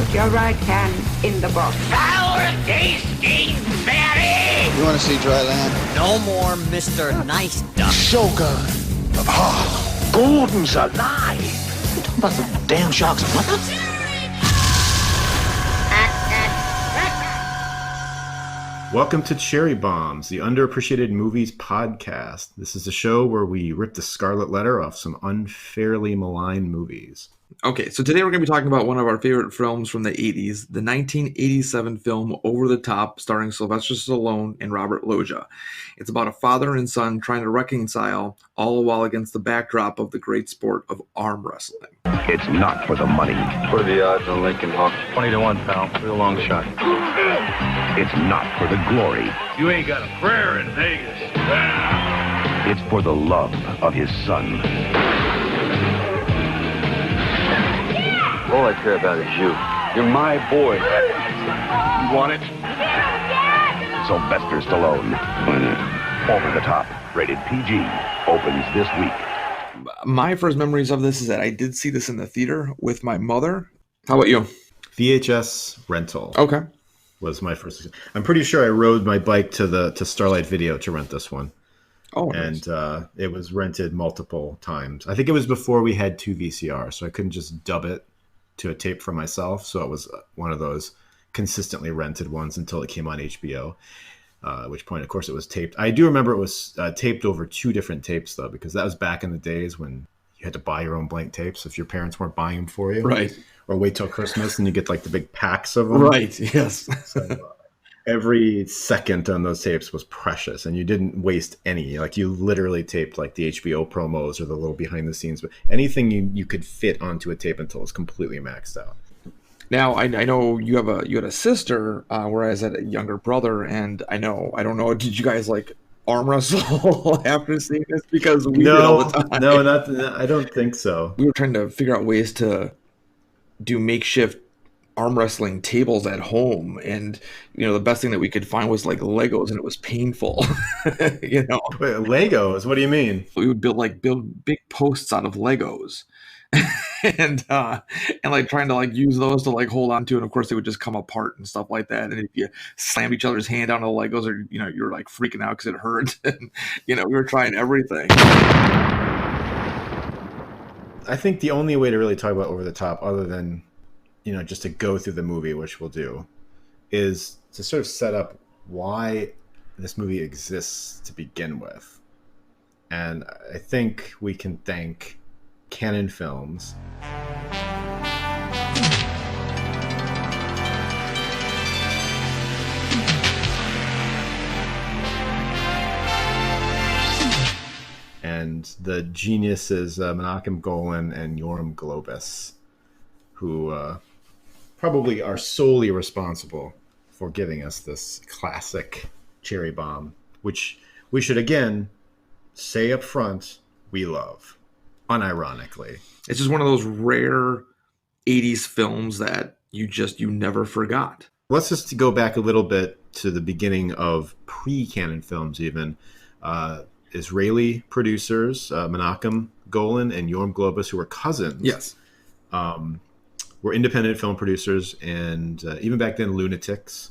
Put your right hand in the box. Sour tasting berry! You want to see dry land? No more Mr. Nice Duck. Shogun of Harlem. Gordon's alive! You talking about the damn sharks? What? Welcome to Cherry Bombs, the underappreciated movies podcast. This is a show where we rip the scarlet letter off some unfairly maligned movies. Okay, so today we're going to be talking about one of our favorite films from the 80s, the 1987 film Over the Top, starring Sylvester Stallone and Robert Loggia. It's about a father and son trying to reconcile, all the while against the backdrop of the great sport of arm wrestling. It's not for the money. What are the odds on Lincoln Hawk? 20-1, pal. Real long shot. It's not for the glory. You ain't got a prayer in Vegas. It's for the love of his son. All I care about is you. You're my boy. You want it? Sylvester Stallone. Why not? Over the Top, rated PG, opens this week. My first memories of this is that I did see this in the theater with my mother. How about you? VHS rental. Okay. Was my first. I'm pretty sure I rode my bike to Starlight Video to rent this one. Oh, nice. And it was rented multiple times. I think it was before we had 2 VCR, so I couldn't just dub it to a tape for myself. So it was one of those consistently rented ones until it came on HBO, at which point, of course, it was taped. I do remember it was taped over 2 different tapes, though, because that was back in the days when you had to buy your own blank tapes if your parents weren't buying them for you. Right. Or wait till Christmas and you get like the big packs of them. Right, yes. So, every second on those tapes was precious and you didn't waste any. Like you literally taped like the HBO promos or the little behind the scenes, but anything you could fit onto a tape until it was completely maxed out. Now I know you had a sister, whereas I had a younger brother, and I don't know, did you guys like arm wrestle after seeing this? Because we did all the time. No, I don't think so. We were trying to figure out ways to do makeshift arm wrestling tables at home, and the best thing that we could find was like Legos, and it was painful. Wait, Legos? What do you mean? We would build big posts out of Legos. and like trying to like use those to like hold on to, and of course they would just come apart and stuff like that. And if you slam each other's hand onto the Legos, or you're like freaking out because it hurt. And we were trying everything. I think the only way to really talk about Over the Top, other than just to go through the movie, which we'll do, is to sort of set up why this movie exists to begin with. And I think we can thank Cannon Films. And the geniuses Menachem Golan and Yoram Globus, who probably are solely responsible for giving us this classic cherry bomb, which we should again say up front we love, unironically. It's just one of those rare 80s films that you never forgot. Let's just go back a little bit to the beginning of pre-Cannon Films even. Israeli producers, Menachem Golan and Yoram Globus, who were cousins. Yes. Were independent film producers, and even back then, lunatics.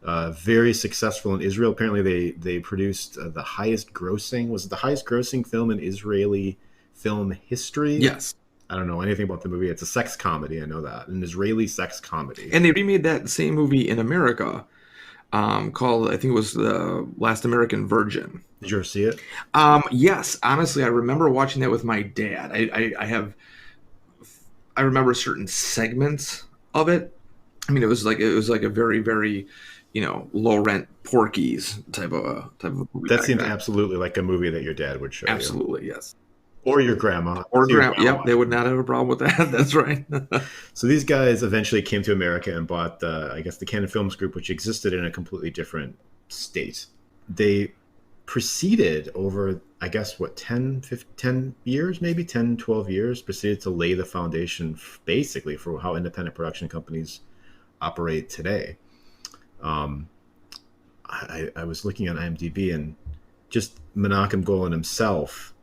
Very successful in Israel. Apparently, they produced the highest grossing film in Israeli film history. Yes. I don't know anything about the movie. It's a sex comedy. I know that. An Israeli sex comedy. And they remade that same movie in America, called, I think it was The Last American Virgin. Did you ever see it? Yes. Honestly, I remember watching that with my dad. I remember certain segments of it. I mean, it was like a very, very, low rent Porky's type of movie. That seemed absolutely like a movie that your dad would show you. Absolutely, yes. Or your grandma. Or grandma. Yep, they would not have a problem with that. That's right. So these guys eventually came to America and bought the Cannon Films Group, which existed in a completely different state. They proceeded over, 10 years, maybe 10, 12 years, proceeded to lay the foundation basically for how independent production companies operate today. I was looking on IMDb, and just Menachem Golan himself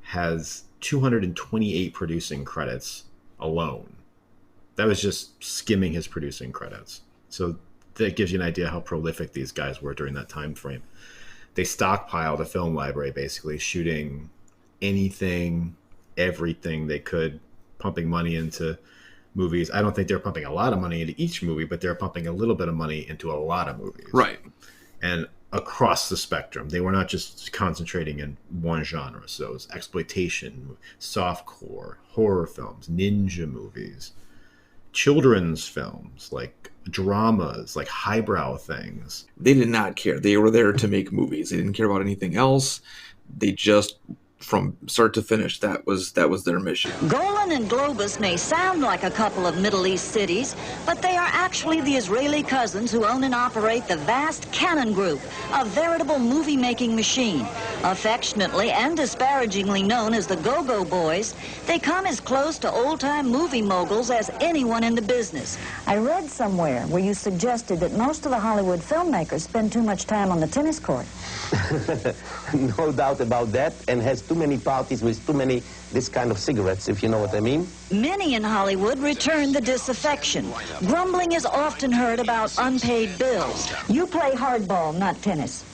has 228 producing credits alone. That was just skimming his producing credits. So that gives you an idea how prolific these guys were during that time frame. They stockpiled a film library, basically shooting anything, everything they could, pumping money into movies. I don't think they're pumping a lot of money into each movie, but they're pumping a little bit of money into a lot of movies. Right. And across the spectrum. They were not just concentrating in one genre. So it was exploitation, softcore, horror films, ninja movies, children's films, like dramas, like highbrow things. They did not care. They were there to make movies. They didn't care about anything else. They just, from start to finish, that was their mission. Golan and Globus may sound like a couple of Middle East cities, but they are actually the Israeli cousins who own and operate the vast Cannon Group, a veritable movie-making machine. Affectionately and disparagingly known as the Go-Go Boys, they come as close to old-time movie moguls as anyone in the business. I read somewhere where you suggested that most of the Hollywood filmmakers spend too much time on the tennis court. No doubt about that, and has too many parties with too many this kind of cigarettes, if you know what I mean. Many in Hollywood return the disaffection. Grumbling is often heard about unpaid bills. You play hardball, not tennis.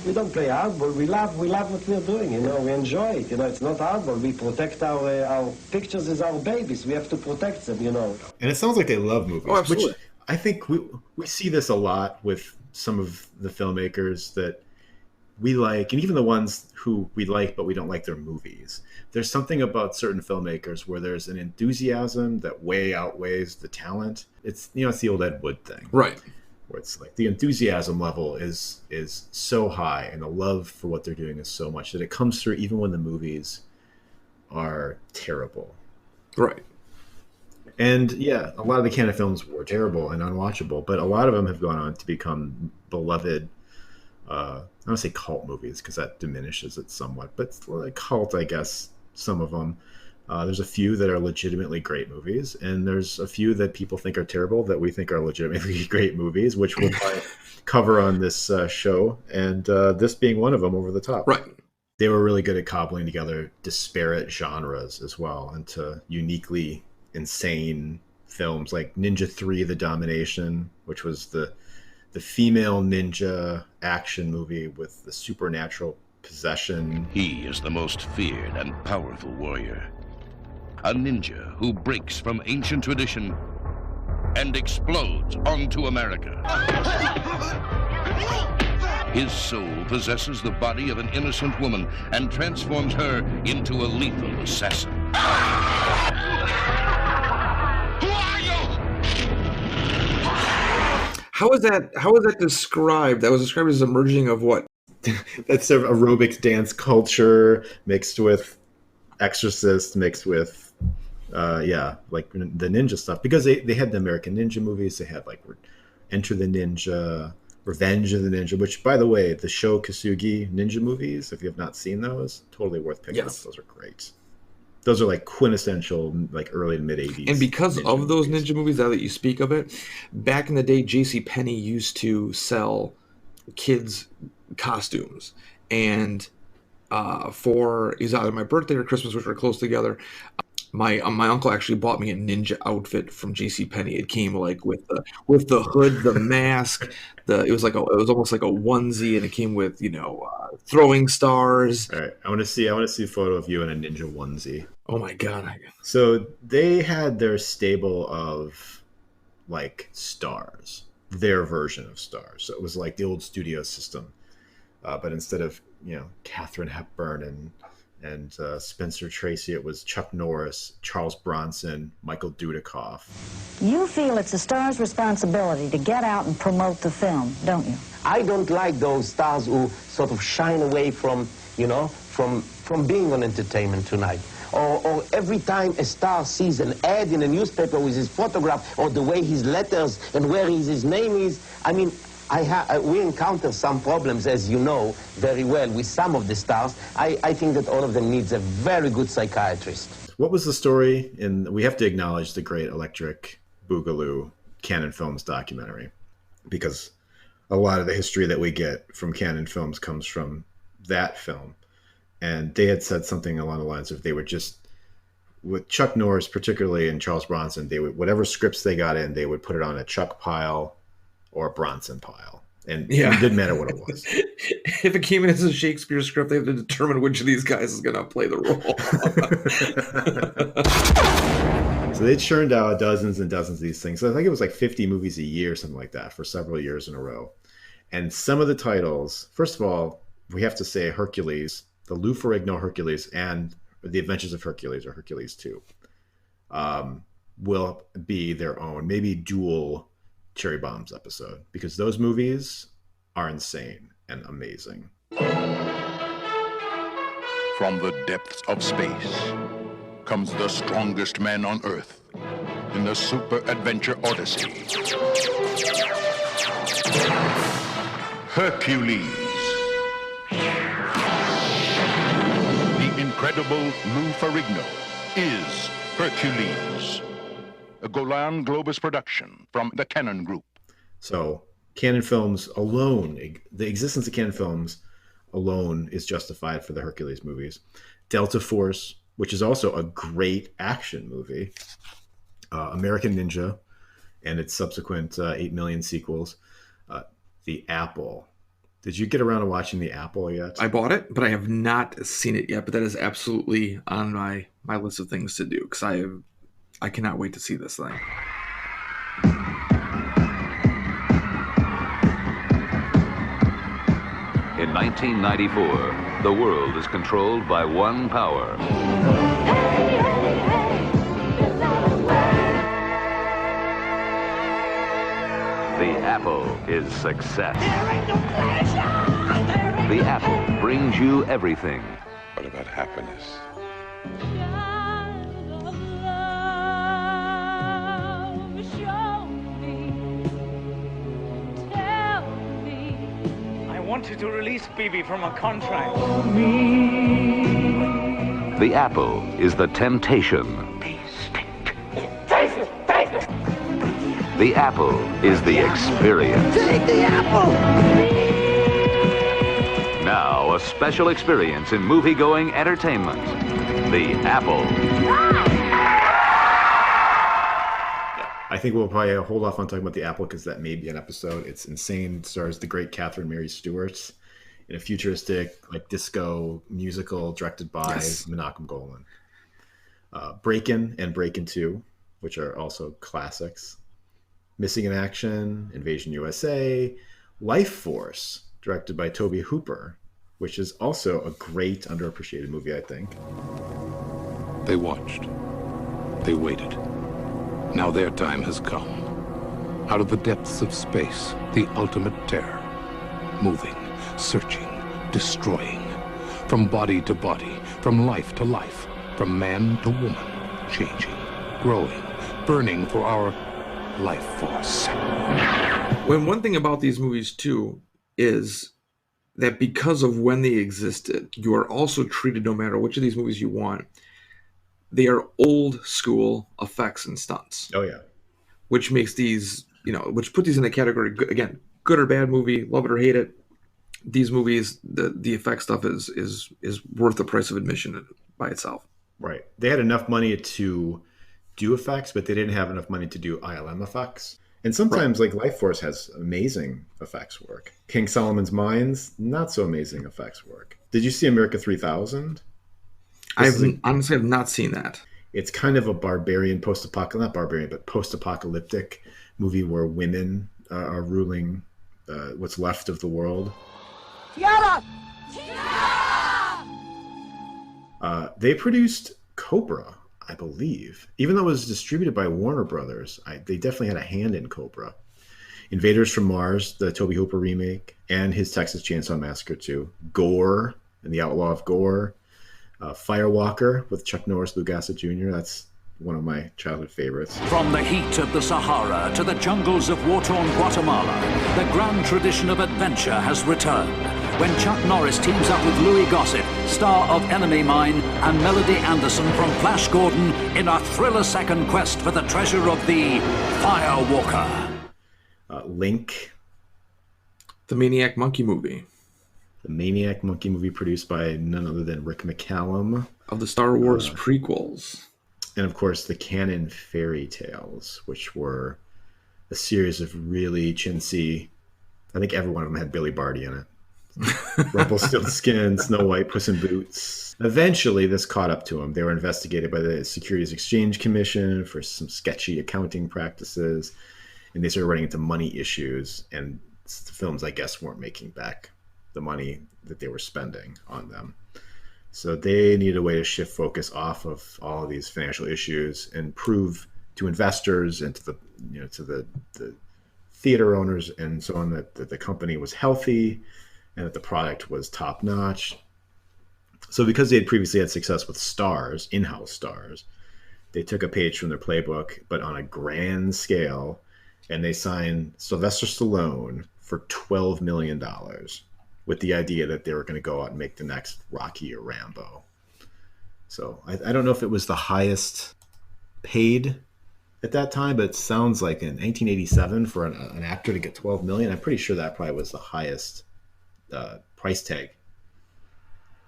We don't play hardball. We love what we're doing. You know, we enjoy it. You know, it's not hardball. We protect our pictures as our babies. We have to protect them. You know. And it sounds like they love movies. Oh, absolutely. Which I think we see this a lot with some of the filmmakers that we like, and even the ones who we like but we don't like their movies. There's something about certain filmmakers where there's an enthusiasm that way outweighs the talent. It's it's the old Ed Wood thing, right? Where it's like the enthusiasm level is so high, and the love for what they're doing is so much that it comes through even when the movies are terrible, right? And yeah, a lot of the Cannon films were terrible and unwatchable, but a lot of them have gone on to become beloved. I don't want to say cult movies because that diminishes it somewhat, but like cult, I guess, some of them. There's a few that are legitimately great movies, and there's a few that people think are terrible that we think are legitimately great movies, which we'll cover on this show, and this being one of them, Over the Top. Right. They were really good at cobbling together disparate genres as well into uniquely insane films like Ninja 3: The Domination, which was the female ninja action movie with the supernatural possession. He is the most feared and powerful warrior. A ninja who breaks from ancient tradition and explodes onto America. His soul possesses the body of an innocent woman and transforms her into a lethal assassin. How is that described? That was described as a merging of what? That's sort of aerobics dance culture mixed with Exorcist, mixed with like the ninja stuff. Because they had the American Ninja movies. They had like Enter the Ninja, Revenge of the Ninja, which, by the way, the Sho Kosugi ninja movies, if you have not seen those, totally worth picking up. Those are great. Those are like quintessential, like early to mid 80s. And because of those ninja movies, now that you speak of it, back in the day, JCPenney used to sell kids' costumes. And it was either my birthday or Christmas, which were close together. My uncle actually bought me a ninja outfit from JCPenney. It came like with the hood, the mask. It was almost like a onesie, and it came with throwing stars. All right, I want to see a photo of you in a ninja onesie. Oh my god! So they had their stable of like stars, their version of stars. So it was like the old studio system, but instead of Katharine Hepburn and Spencer Tracy, it was Chuck Norris, Charles Bronson, Michael Dudikoff. You feel it's a star's responsibility to get out and promote the film, don't you? I don't like those stars who sort of shine away from being on Entertainment Tonight. Or every time a star sees an ad in a newspaper with his photograph or the way his letters and where his name is, I mean, we encounter some problems, as you know very well, with some of the stars. I think that all of them needs a very good psychiatrist. What was the story? We have to acknowledge the great Electric Boogaloo Cannon Films documentary, because a lot of the history that we get from Cannon Films comes from that film. And they had said something along the lines of they were just with Chuck Norris, particularly, and Charles Bronson, they would, whatever scripts they got in, they would put it on a Chuck pile or a Bronson pile. And it didn't matter what it was. If it came in as a Shakespeare script, they have to determine which of these guys is going to play the role. So they churned out dozens and dozens of these things. So I think it was like 50 movies a year, something like that, for several years in a row. And some of the titles, first of all, we have to say Hercules, the Lou Ferrigno Hercules, and The Adventures of Hercules, or Hercules 2, will be their own, maybe dual Cherry Bombs episode, because those movies are insane and amazing. From the depths of space comes the strongest man on Earth in the Super Adventure Odyssey. Hercules. The incredible Lou Ferrigno is Hercules. A Golan Globus production from the Cannon Group. So Cannon Films alone, the existence of Cannon Films alone is justified for the Hercules movies. Delta Force, which is also a great action movie. American Ninja and its subsequent 8 million sequels. The Apple. Did you get around to watching The Apple yet? I bought it, but I have not seen it yet. But that is absolutely on my list of things to do, because I cannot wait to see this thing. In 1994, the world is controlled by one power. The Apple is success. The Apple brings you everything. What about happiness? I wanted to release Bibi from a contract. The Apple is the temptation. The Apple is the experience. Take the apple! Now, a special experience in movie-going entertainment. The Apple. I think we'll probably hold off on talking about The Apple because that may be an episode. It's insane. It stars the great Catherine Mary Stewart in a futuristic, like, disco musical directed by Menachem Golan. Breakin' and Breakin' 2, which are also classics. Missing in Action, Invasion USA, Life Force, directed by Tobe Hooper, which is also a great underappreciated movie, I think. They watched. They waited. Now their time has come. Out of the depths of space, the ultimate terror. Moving, searching, destroying. From body to body, from life to life, from man to woman, changing, growing, burning for our life force. When one thing about these movies too is that because of when they existed, you are also treated, no matter which of these movies you want, they are old school effects and stunts. Oh yeah. Which makes these, which put these in a category, again, good or bad movie, love it or hate it. These movies, the effect stuff is worth the price of admission by itself. Right. They had enough money to do effects, but they didn't have enough money to do ILM effects. And sometimes, like, Life Force has amazing effects work. King Solomon's Mines, not so amazing effects work. Did you see America 3000? Honestly have not seen that. It's kind of a post-apocalyptic movie where women are ruling what's left of the world. Tiara! They produced Cobra, I believe. Even though it was distributed by Warner Brothers, they definitely had a hand in Cobra. Invaders from Mars, the Tobe Hooper remake, and his Texas Chainsaw Massacre 2. Gore and the Outlaw of Gore. Firewalker with Chuck Norris, Lou Gossett Jr. That's one of my childhood favorites. From the heat of the Sahara to the jungles of war-torn Guatemala, the grand tradition of adventure has returned. When Chuck Norris teams up with Louis Gossett, star of Enemy Mine, and Melody Anderson from Flash Gordon in a thriller-second quest for the treasure of the Firewalker. Link. The Maniac Monkey movie. The Maniac Monkey movie produced by none other than Rick McCallum. Of the Star Wars prequels. And of course, the Cannon fairy tales, which were a series of really chintzy. I think every one of them had Billy Barty in it. Rumpelstiltskin, Snow White, Puss in Boots. Eventually, this caught up to them. They were investigated by the Securities Exchange Commission for some sketchy accounting practices, and they started running into money issues. And the films, I guess, weren't making back the money that they were spending on them. So they needed a way to shift focus off of all of these financial issues and prove to investors and to the theater owners and so on that the company was healthy and that the product was top notch. So because they had previously had success with stars, in-house stars, they took a page from their playbook, but on a grand scale, and they signed Sylvester Stallone for $12 million with the idea that they were going to go out and make the next Rocky or Rambo. So I don't know if it was the highest paid at that time, but it sounds like in 1987 for an actor to get $12 million, I'm pretty sure that probably was the highest price tag.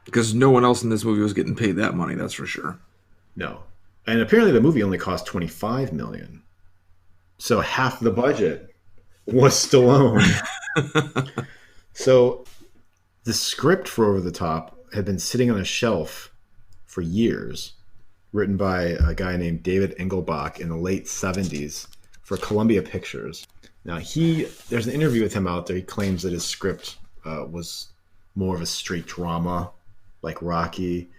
Because no one else in this movie was getting paid that money, that's for sure. No. And apparently the movie only cost $25 million. So half the budget was Stallone. So the script for Over the Top had been sitting on a shelf for years, written by a guy named David Engelbach in the late 70s for Columbia Pictures. Now there's an interview with him out there. He claims that his script was more of a straight drama, like Rocky,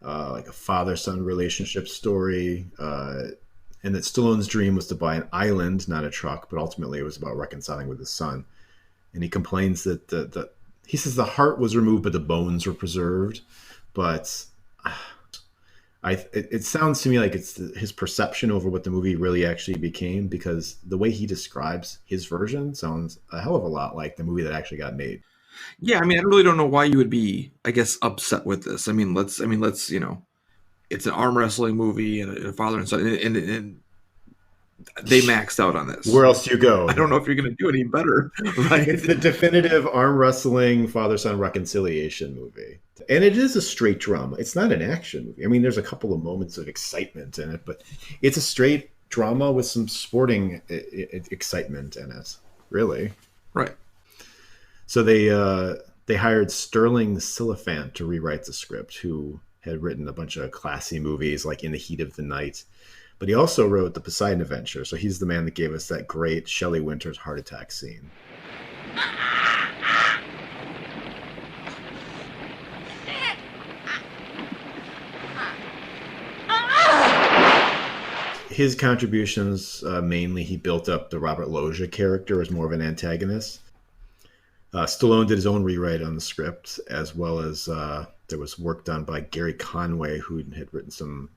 like a father-son relationship story, and that Stallone's dream was to buy an island, not a truck, but ultimately it was about reconciling with his son. And he complains that he says the heart was removed, but the bones were preserved. But it sounds to me like it's his perception over what the movie really actually became, because the way he describes his version sounds a hell of a lot like the movie that actually got made. Yeah, I mean, I really don't know why you would be, I guess, upset with this. Let's, it's an arm wrestling movie and a father and son, and they maxed out on this. Where else do you go? I don't know if you're going to do any better. Right? It's the definitive arm wrestling father-son reconciliation movie. And it is a straight drama. It's not an action movie. I mean, there's a couple of moments of excitement in it, but it's a straight drama with some sporting excitement in it, really. Right. So they hired Sterling Siliphant to rewrite the script, who had written a bunch of classy movies like In the Heat of the Night. But he also wrote The Poseidon Adventure, so he's the man that gave us that great Shelley Winters heart attack scene. His contributions, mainly he built up the Robert Loggia character as more of an antagonist. Stallone did his own rewrite on the script, as well as there was work done by Gary Conway, who had written some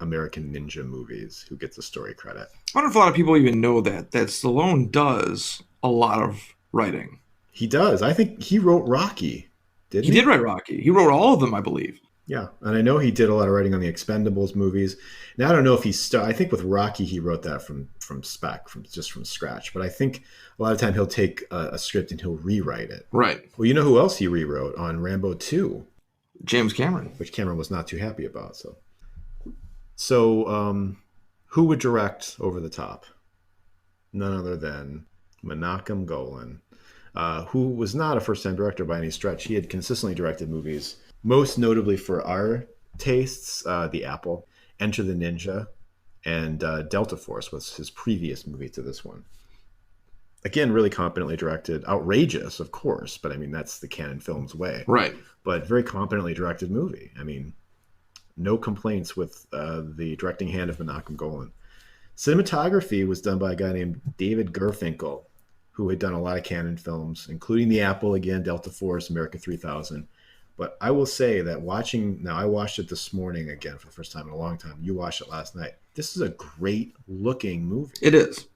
American Ninja movies, who gets the story credit. I wonder if a lot of people even know that Stallone does a lot of writing. He does. I think he wrote Rocky, didn't he? He did write Rocky. He wrote all of them, I believe. Yeah, and I know he did a lot of writing on the Expendables movies. Now I don't know if I think with Rocky he wrote that from scratch. But I think a lot of time he'll take a script and he'll rewrite it. Right. Well, you know who else he rewrote on Rambo 2? James Cameron, which Cameron was not too happy about. So who would direct Over the Top? None other than Menachem Golan, who was not a first-time director by any stretch. He had consistently directed movies, most notably for our tastes, The Apple, Enter the Ninja, and Delta Force was his previous movie to this one. Again, really competently directed. Outrageous, of course, but I mean, that's the Cannon Films way. Right. But very competently directed movie. I mean, no complaints with the directing hand of Menachem Golan. Cinematography was done by a guy named David Gerfinkel, who had done a lot of Cannon films, including The Apple, again, Delta Force, America 3000. But I will say that I watched it this morning again for the first time in a long time. You watched it last night. This is a great looking movie. It is.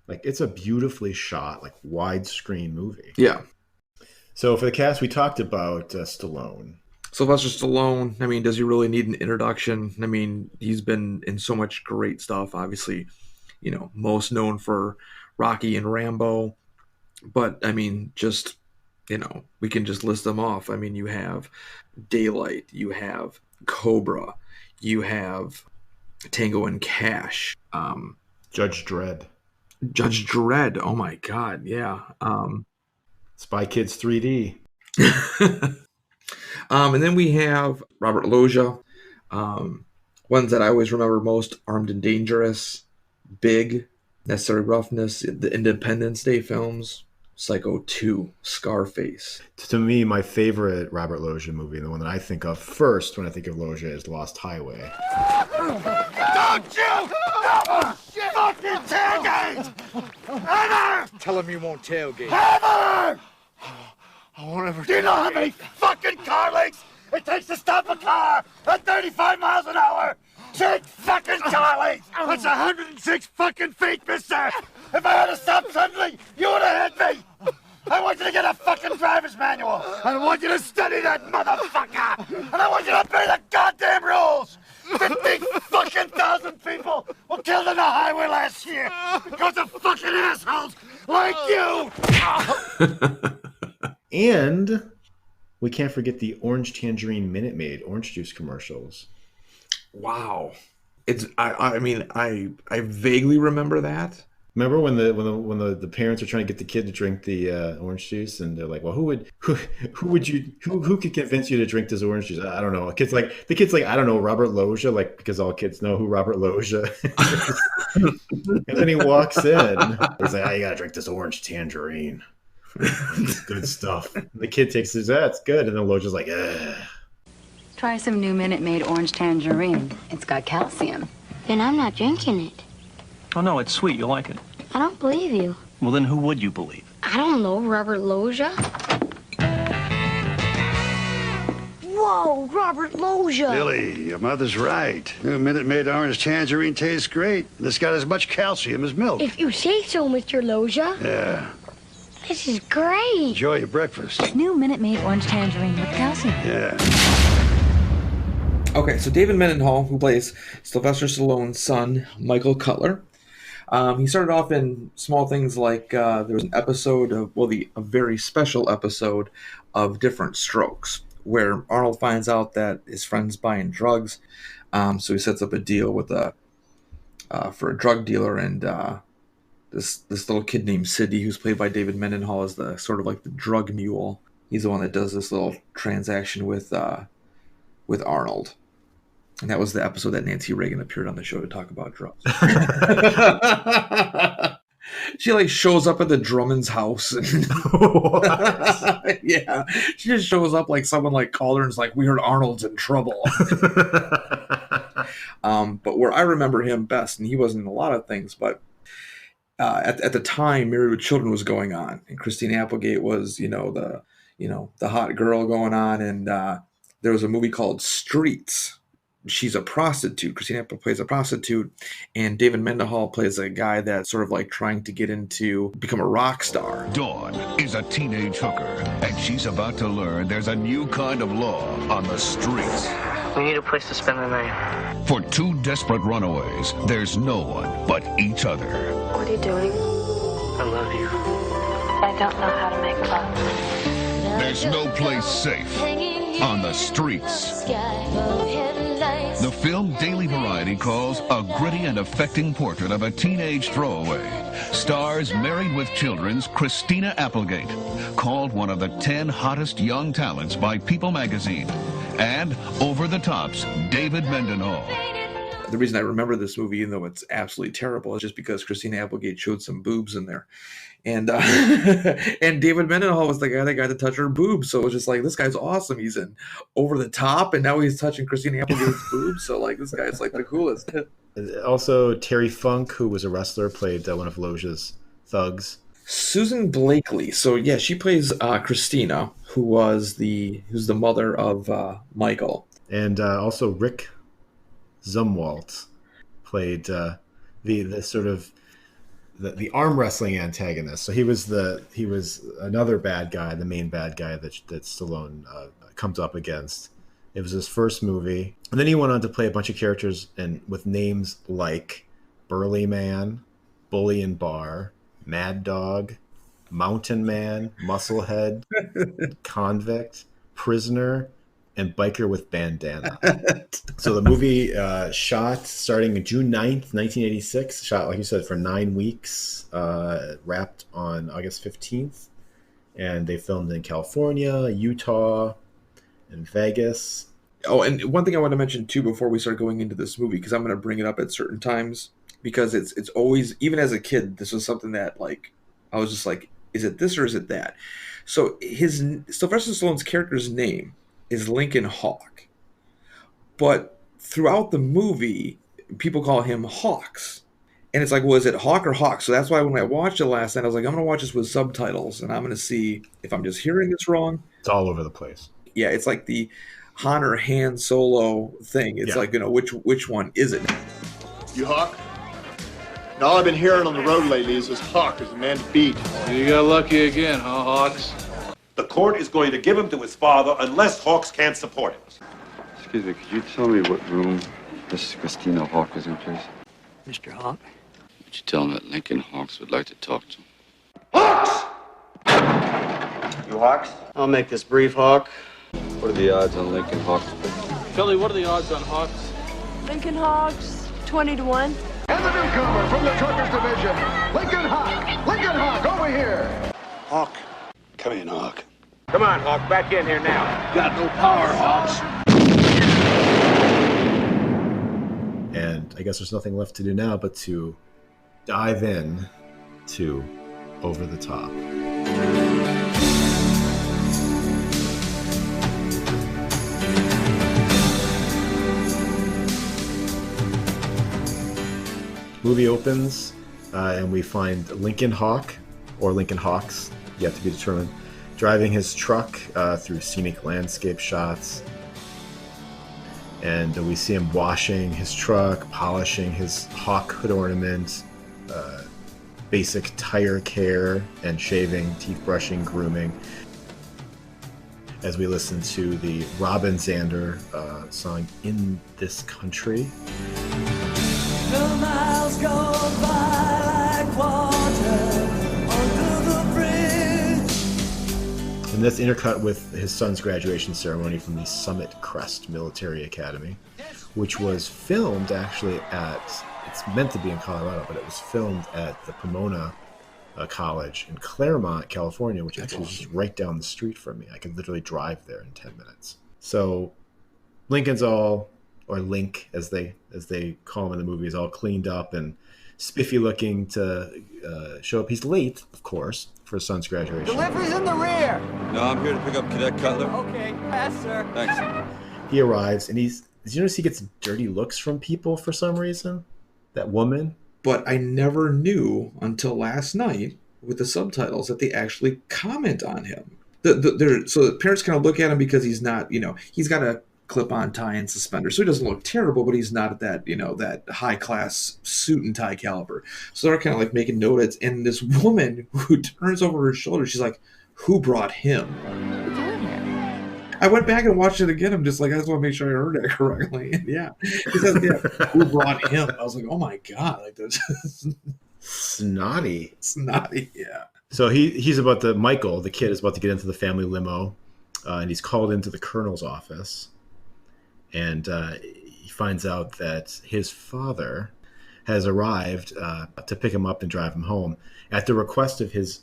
Like, it's a beautifully shot, like widescreen movie. Yeah. So for the cast, we talked about Stallone. Sylvester Stallone, I mean, does he really need an introduction? I mean, he's been in so much great stuff. Obviously, most known for Rocky and Rambo. But, I mean, just, we can just list them off. I mean, you have Daylight, you have Cobra, you have Tango and Cash. Judge Dredd. Judge Dredd. Oh my God. Yeah. Spy Kids 3D. And then we have Robert Loggia. Ones that I always remember most: Armed and Dangerous, Big, Necessary Roughness, the Independence Day films, Psycho 2, Scarface. To me, my favorite Robert Loggia movie, and the one that I think of first when I think of Loggia, is Lost Highway. Don't you ever fucking tailgate! Ever! Tell him you won't tailgate. Ever! I won't ever. Do you know how many fucking car lengths it takes to stop a car at 35 miles an hour? 6 fucking car lengths! That's 106 fucking feet, mister! If I had to stop suddenly, you would have hit me! I want you to get a fucking driver's manual! I want you to study that motherfucker! And I want you to obey the goddamn rules! 50 fucking thousand people were killed on the highway last year because of fucking assholes like you! And we can't forget the Orange Tangerine Minute Maid orange juice commercials. Wow. It's I mean I vaguely remember that. Remember when the parents are trying to get the kid to drink the orange juice, and they're like, "Well, who could convince you to drink this orange juice?" I don't know. The kid's like, I don't know, Robert Loggia, like, because all kids know who Robert Loggia is. And then he walks in. He's like, "Oh, you gotta drink this orange tangerine. It's good stuff." And the kid takes his, "That's good," and then Loggia's like, "Ugh." Try some new Minute Maid orange tangerine. It's got calcium. Then I'm not drinking it. Oh, no, it's sweet. You'll like it. I don't believe you. Well, then who would you believe? I don't know, Robert Loggia. Whoa, Robert Loggia. Billy, your mother's right. New Minute Maid orange tangerine tastes great. It's got as much calcium as milk. If you say so, Mr. Loggia. Yeah. This is great. Enjoy your breakfast. New Minute Maid orange tangerine with calcium. Yeah. Okay, so David Mendenhall, who plays Sylvester Stallone's son, Michael Cutler. He started off in small things like there was an episode of, a very special episode of Different Strokes, where Arnold finds out that his friend's buying drugs. So he sets up a deal with for a drug dealer, and this little kid named Sidney, who's played by David Mendenhall, is the sort of like the drug mule. He's the one that does this little transaction with Arnold. And that was the episode that Nancy Reagan appeared on the show to talk about drugs. She like shows up at the Drummond's house. And yeah, she just shows up like someone like called her and is like, "We heard Arnold's in trouble." But where I remember him best, and he wasn't in a lot of things, but at the time, Married with Children was going on, and Christina Applegate was the hot girl going on, and there was a movie called Streets. She's a prostitute. Christina Applegate plays a prostitute, and David Mendenhall plays a guy that's sort of like trying to become a rock star. Dawn is a teenage hooker, and she's about to learn there's a new kind of law on the streets. We need a place to spend the night. For two desperate runaways, there's no one but each other. What are you doing? I love you. I don't know how to make love. There's no place safe on the streets. The film Daily Variety calls a gritty and affecting portrait of a teenage throwaway. Stars Married with Children's Christina Applegate, called one of the 10 hottest young talents by People magazine. And Over the Top's David Mendenhall. The reason I remember this movie, even though it's absolutely terrible, is just because Christina Applegate showed some boobs in there. And and David Mendenhall was the guy that got to touch her boobs. So it was just like, this guy's awesome. He's in Over the Top, and now he's touching Christina Applegate's boobs. So like, this guy's like the coolest. Also, Terry Funk, who was a wrestler, played one of Loggia's thugs. Susan Blakely. So yeah, she plays Christina, who's the mother of Michael. And also Rick Zumwalt played the sort of the arm wrestling antagonist. So he was another bad guy, the main bad guy that Stallone comes up against. It was his first movie, and then he went on to play a bunch of characters with names like Burly Man, Bully and Bar, Mad Dog, Mountain Man, Musclehead, Convict, Prisoner, and Biker with Bandana. So the movie shot starting June 9th, 1986, shot, like you said, for 9 weeks, wrapped on August 15th. And they filmed in California, Utah, and Vegas. Oh, and one thing I want to mention too before we start going into this movie, because I'm going to bring it up at certain times, because it's always, even as a kid, this was something that like I was just like, is it this or is it that? So Sylvester Stallone's character's name is Lincoln Hawk, but throughout the movie, people call him Hawks. And it's like, well, is it Hawk or Hawk? So that's why when I watched it last night, I was like, I'm going to watch this with subtitles, and I'm going to see if I'm just hearing this wrong. It's all over the place. Yeah, it's like the Han or Han Solo thing. It's like, which one is it? You Hawk? And all I've been hearing on the road lately is this Hawk is a man to beat. You got lucky again, huh, Hawks? The court is going to give him to his father unless Hawks can't support him. Excuse me, could you tell me what room Mrs. Christina Hawk is in, please? Mr. Hawk? Would you tell him that Lincoln Hawks would like to talk to him? Hawks! You Hawks? I'll make this brief, Hawk. What are the odds on Lincoln Hawks? Kelly, what are the odds on Hawks? Lincoln Hawks, 20-1. And the newcomer from the Truckers Division, Lincoln Hawk. Lincoln Hawk, over here. Hawk. Come in, Hawk. Come on, Hawk, back in here now. Got no power, Hawks. And I guess there's nothing left to do now but to dive in to Over the Top. Movie opens and we find Lincoln Hawk, or Lincoln Hawks, yet to be determined, driving his truck through scenic landscape shots. And we see him washing his truck, polishing his Hawk hood ornament, basic tire care and shaving, teeth brushing, grooming. As we listen to the Robin Zander song In This Country. The miles go by like water under the bridge. And that's intercut with his son's graduation ceremony from the Summit Crest Military Academy, which was filmed actually it's meant to be in Colorado, but it was filmed at the Pomona College in Claremont, California, which actually is just right down the street from me. I could literally drive there in 10 minutes. So Lincoln's all, or Link as they call him in the movie, is all cleaned up and spiffy looking to show up. He's late, of course, for his son's graduation. Delivery's in the rear. No, I'm here to pick up Cadet Cutler. Okay, pass, sir. Thanks. He arrives and did you notice he gets dirty looks from people for some reason? That woman? But I never knew until last night with the subtitles that they actually comment on him. So the parents kind of look at him because he's not, he's got a clip-on tie and suspenders, so he doesn't look terrible, but he's not at that, that high-class suit and tie caliber. So they're kind of like making notes, and this woman who turns over her shoulder, she's like, "Who brought him?" I went back and watched it again. I'm just like, I just want to make sure I heard it correctly. And yeah, he says, "Yeah, who brought him?" I was like, "Oh my god!" Like this, snotty, yeah. So he's about to Michael, the kid, is about to get into the family limo, and he's called into the colonel's office, and he finds out that his father has arrived to pick him up and drive him home at the request of his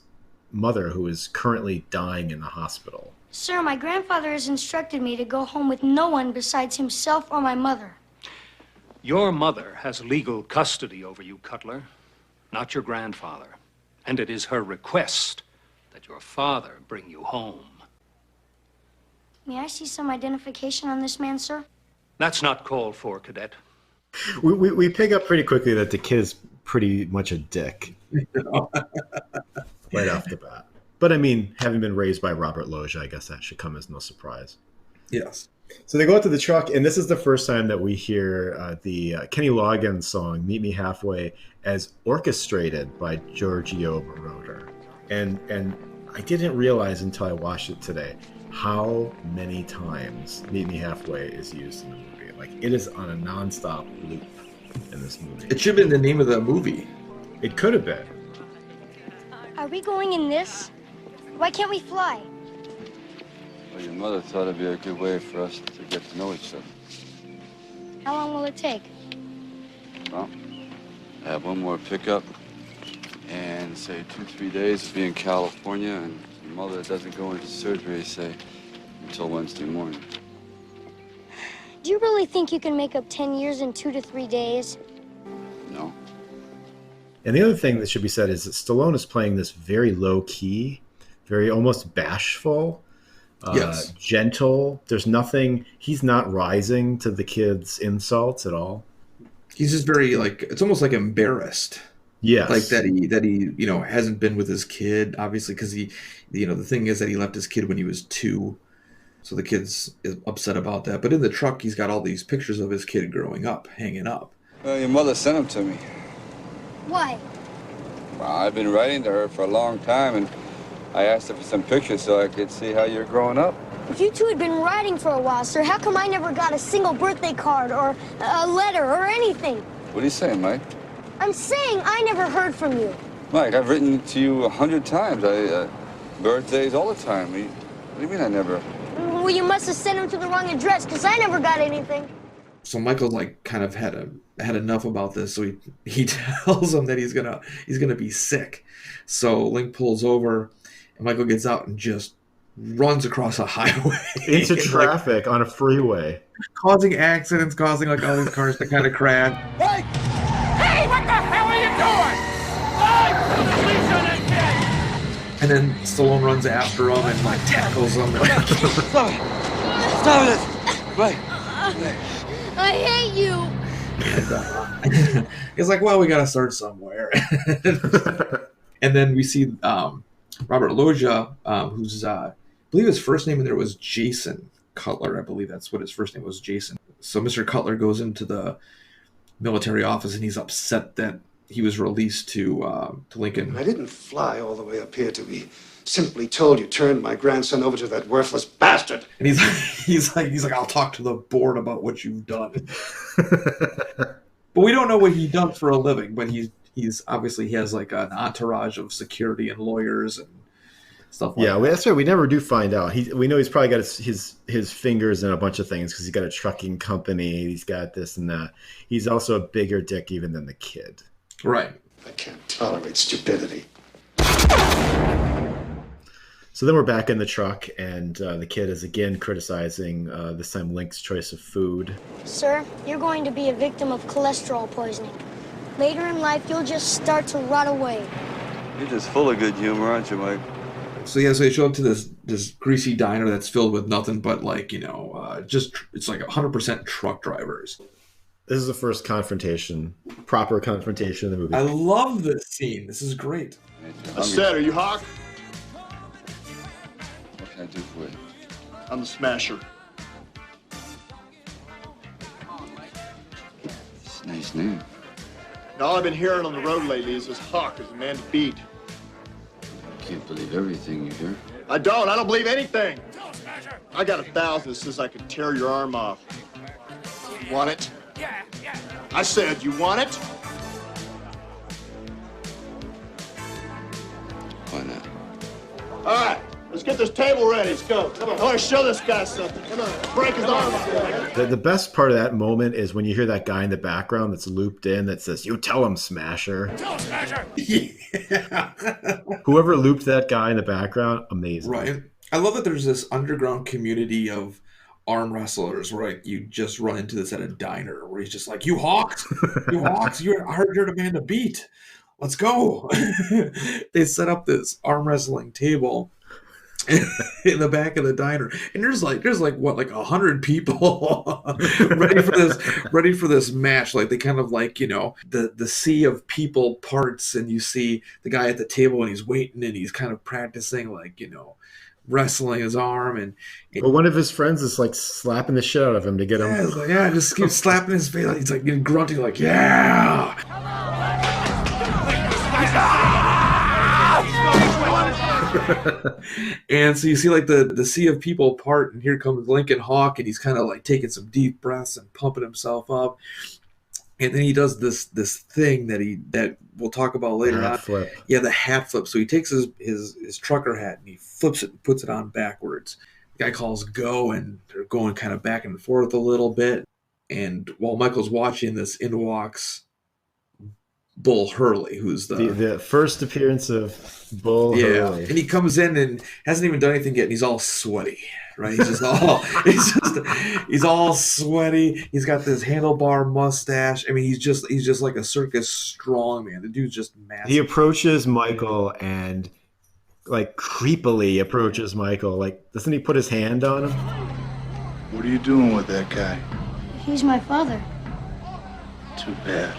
mother, who is currently dying in the hospital. Sir, my grandfather has instructed me to go home with no one besides himself or my mother. Your mother has legal custody over you, Cutler, not your grandfather. And it is her request that your father bring you home. May I see some identification on this man, sir? That's not called for, Cadet. We pick up pretty quickly that the kid is pretty much a dick. Right off the bat. But I mean, having been raised by Robert Loggia, I guess that should come as no surprise. Yes. So they go out to the truck, and this is the first time that we hear the Kenny Loggins song, Meet Me Halfway, as orchestrated by Giorgio Moroder. And I didn't realize until I watched it today how many times Meet Me Halfway is used in the movie. Like, it is on a nonstop loop in this movie. It should have been the name of the movie. It could have been. Are we going in this? Why can't we fly? Well, your mother thought it'd be a good way for us to get to know each other. How long will it take? Well, I have one more pickup, and say 2-3 days to be in California, and your mother doesn't go into surgery, say, until Wednesday morning. Do you really think you can make up 10 years in 2 to 3 days? No. And the other thing that should be said is that Stallone is playing this very low key, very almost bashful, Yes. gentle. There's nothing. He's not rising to the kid's insults at all. He's just very like, it's almost like embarrassed. Yes. Like that he you know, hasn't been with his kid, obviously, because he, you know, the thing is that he left his kid when he was 2. So the kid's upset about that. But in the truck, he's got all these pictures of his kid growing up, hanging up. Well, your mother sent them to me. Why? Well, I've been writing to her for a long time, and I asked her for some pictures so I could see how you're growing up. If you two had been riding for a while, sir, how come I never got a single birthday card or a letter or anything? What are you saying, Mike? I'm saying I never heard from you. Mike, I've written to you 100 times. Birthdays all the time. What do you mean I never? Well, you must have sent them to the wrong address, because I never got anything. So Michael like kind of had enough about this, so he tells him that he's gonna be sick. So Link pulls over, and Michael gets out and just runs across a highway into traffic on a freeway, causing accidents, causing like all these cars to kind of crash. Hey! Hey, what the hell are you doing? Hey, police on that kid! And then Stallone runs after him and like tackles him. Stop it! Stop it! Wait. I hate you. And, he's like, well, we gotta start somewhere. And then we see Robert Loggia, who's I believe his first name in there was Jason Cutler. I believe that's what his first name was, Jason. So Mr. Cutler goes into the military office and he's upset that he was released to Lincoln. I didn't fly all the way up here to be simply told you turned my grandson over to that worthless bastard. And he's like, I'll talk to the board about what you've done. But we don't know what he does for a living. But he's obviously he has like an entourage of security and lawyers and stuff like that. That's right. We never do find out. We know he's probably got his fingers in a bunch of things because he's got a trucking company. He's got this and that. He's also a bigger dick even than the kid. Right. I can't tolerate stupidity. So then we're back in the truck, and the kid is again criticizing, this time Link's choice of food. Sir, you're going to be a victim of cholesterol poisoning. Later in life, you'll just start to rot away. You're just full of good humor, aren't you, Mike? So so they show up to this greasy diner that's filled with nothing but like, just it's like 100% truck drivers. This is the first proper confrontation in the movie. I love this scene. This is great. I said, are you Hawk? What can I do for you? I'm the Smasher. It's a nice name. And all I've been hearing on the road lately is this Hawk is a man to beat. I can't believe everything you hear. I don't believe anything. I got 1,000 that says I could tear your arm off. You want it? I said, you want it? Why not? All right, let's get this table ready. Let's go. Come on. I want to show this guy something. Come on. Break his arm off. The best part of that moment is when you hear that guy in the background that's looped in that says, "You tell him, Smasher." Tell him, Smasher. Yeah. Whoever looped that guy in the background, amazing. Right. I love that there's this underground community of arm wrestlers where like, you just run into this at a diner where he's just like, you Hawks, I heard you're the man to beat. Let's go. They set up this arm wrestling table in the back of the diner, and there's like 100 people ready for this match. Like they kind of like, the sea of people parts, and you see the guy at the table and he's waiting and he's kind of practicing wrestling his arm, and well, one of his friends is like slapping the shit out of him to get him. Just keep slapping his face. He's like grunting, like, yeah. And so you see like the sea of people part, and here comes Lincoln Hawk, and he's kind of like taking some deep breaths and pumping himself up. And then he does this thing that we'll talk about later on. Flip. Yeah, the hat flip. So he takes his trucker hat and he flips it and puts it on backwards. guy calls go, and they're going kind of back and forth a little bit. And while Michael's watching this, in walks Bull Hurley, who's the first appearance of Bull Hurley. And he comes in and hasn't even done anything yet, and he's all sweaty, right? He's all sweaty. He's got this handlebar mustache. I mean, he's just like a circus strongman. The dude's just massive. He approaches Michael and like creepily approaches Michael. Like, doesn't he put his hand on him? What are you doing with that guy? He's my father. Too bad.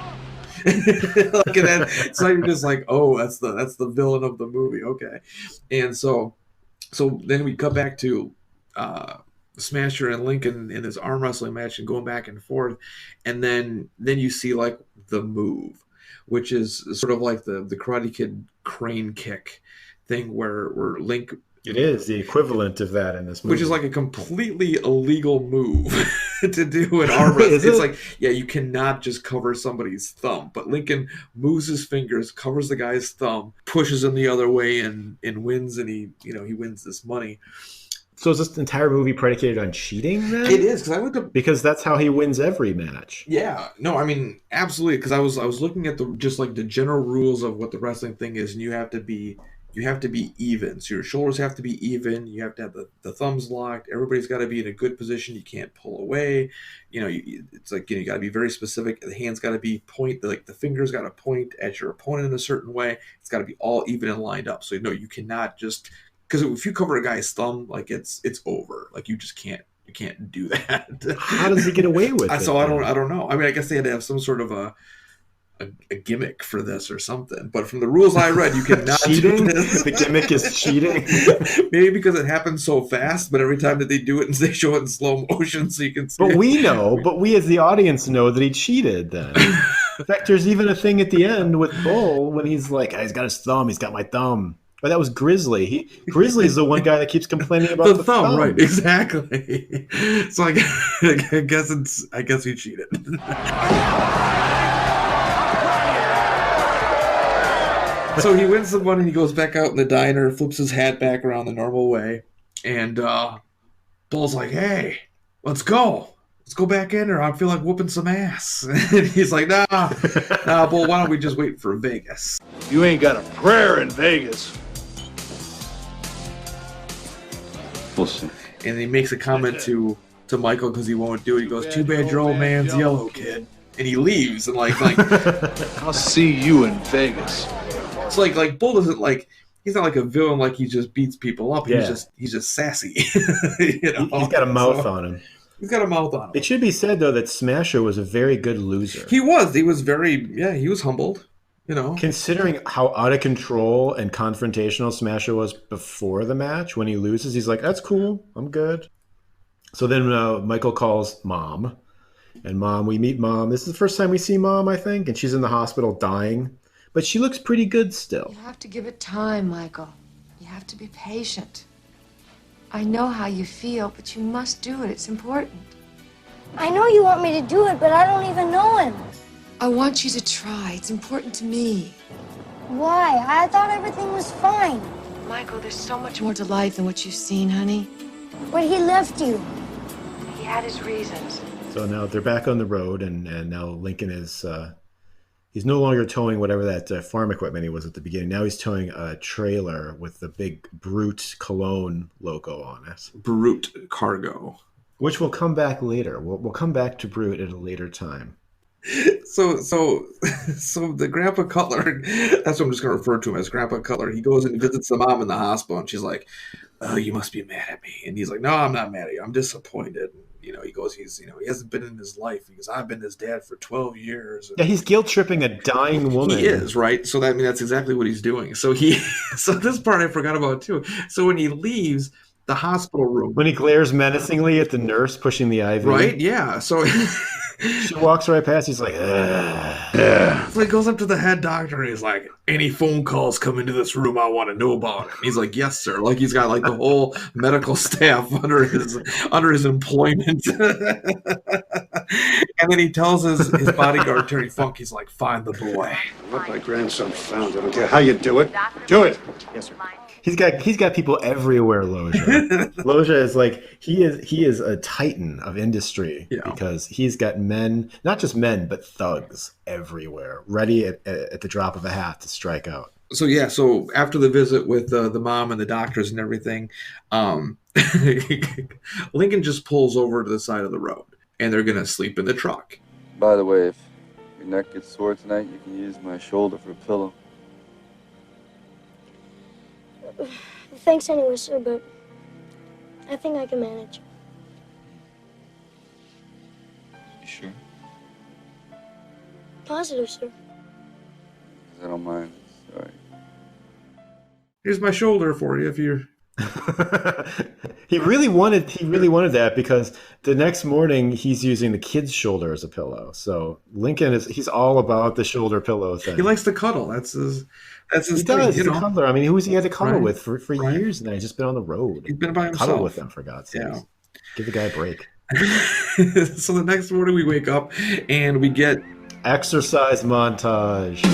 Look at that. It's not even just like, oh, that's the villain of the movie. Okay. And so then we cut back to Smasher and Lincoln in this arm wrestling match and going back and forth. And then you see like the move, which is sort of like the Karate Kid crane kick thing where Link. It is the equivalent of that in this movie. Which is like a completely illegal move to do in arm wrestling. It's like, yeah, you cannot just cover somebody's thumb. But Lincoln moves his fingers, covers the guy's thumb, pushes him the other way, and wins, and he wins this money. So is this entire movie predicated on cheating then? It is, because I looked up... Because that's how he wins every match. Yeah. No, I mean, absolutely. Because I was looking at the general rules of what the wrestling thing is, and you have to be even. So your shoulders have to be even. You have to have the thumbs locked. Everybody's got to be in a good position. You can't pull away. It's like, you got to be very specific. The hands got to be the fingers got to point at your opponent in a certain way. It's got to be all even and lined up. So, you cannot just, because if you cover a guy's thumb, like it's over. Like you just can't do that. How does he get away with it? So I don't know. I mean, I guess they had to have some sort of a gimmick for this or something, but from the rules I read, you cannot cheating. Do this. The gimmick is cheating. Maybe because it happens so fast, but every time that they do it, and they show it in slow motion, so you can see. But we as the audience know that he cheated. Then, in fact, there's even a thing at the end with Bull when he's like, "He's got his thumb. He's got my thumb." But that was Grizzly. Grizzly is the one guy that keeps complaining about the thumb. Right? Exactly. So I guess he cheated. So he wins the money, he goes back out in the diner, flips his hat back around the normal way, and Bull's like, hey, let's go. Let's go back in there. I feel like whooping some ass. And he's like, nah, Bull, why don't we just wait for Vegas? You ain't got a prayer in Vegas. We'll see. And he makes a comment to Michael because he won't do it. He goes, too bad your old man's yellow, kid. And he leaves, and like I'll see you in Vegas. It's like Bull doesn't he's not like a villain, like he just beats people up. Yeah. He's just sassy. He's got a mouth on him. He's got a mouth on him. It should be said though that Smasher was a very good loser. He was he was humbled, Considering how out of control and confrontational Smasher was before the match, when he loses, he's like, that's cool, I'm good. So then Michael calls Mom. And Mom, we meet Mom. This is the first time we see Mom, I think, and she's in the hospital dying. But she looks pretty good still. You have to give it time, Michael. You have to be patient. I know how you feel, but you must do it. It's important. I know you want me to do it, but I don't even know him. I want you to try. It's important to me. Why? I thought everything was fine. Michael, there's so much more to life than what you've seen, honey. But he left you. He had his reasons. So now they're back on the road, and now Lincoln is... he's no longer towing whatever that farm equipment he was at the beginning. Now he's towing a trailer with the big Brute Cologne logo on it. Brute Cargo. Which will come back later. We'll come back to Brute at a later time. So the Grandpa Cutler, that's what I'm just going to refer to him as, Grandpa Cutler. He goes and visits the mom in the hospital, and she's like, oh, you must be mad at me. And he's like, no, I'm not mad at you. I'm disappointed. He goes, he hasn't been in his life. He goes, I've been his dad for 12 years. Yeah, he's guilt tripping a dying woman. He is, right? So that's exactly what he's doing. So this part I forgot about too. So when he leaves the hospital room, when he glares menacingly at the nurse pushing the IV, right? Yeah. So she walks right past. He's like, yeah. So he goes up to the head doctor and he's like, any phone calls come into this room, I want to know about it. And he's like, yes, sir. Like he's got like the whole medical staff under his employment. And then he tells his bodyguard, Terry Funk, he's like, find the boy. Let my grandson found. I don't care how you do it. Do it. Yes, sir. He's got people everywhere, Loja. Loja is like he is a titan of industry because he's got men, not just men, but thugs everywhere, ready at the drop of a hat to strike out. So yeah, so after the visit with the mom and the doctors and everything, Lincoln just pulls over to the side of the road, and they're gonna sleep in the truck. By the way, if your neck gets sore tonight, you can use my shoulder for a pillow. Thanks anyway, sir, but I think I can manage. You sure? Positive, sir. 'Cause I don't mind. Sorry. Here's my shoulder for you if you're. He really wanted that because the next morning he's using the kid's shoulder as a pillow. So Lincoln he's all about the shoulder pillow thing. He likes to cuddle. That's his He thing, does. you He's a know? cuddler. I mean, who's he had to cuddle Right. with for years now? He's just been on the road. He's been by himself. Cuddle with them, for God's sake. Yeah. Give the guy a break. So the next morning we wake up and we get exercise montage.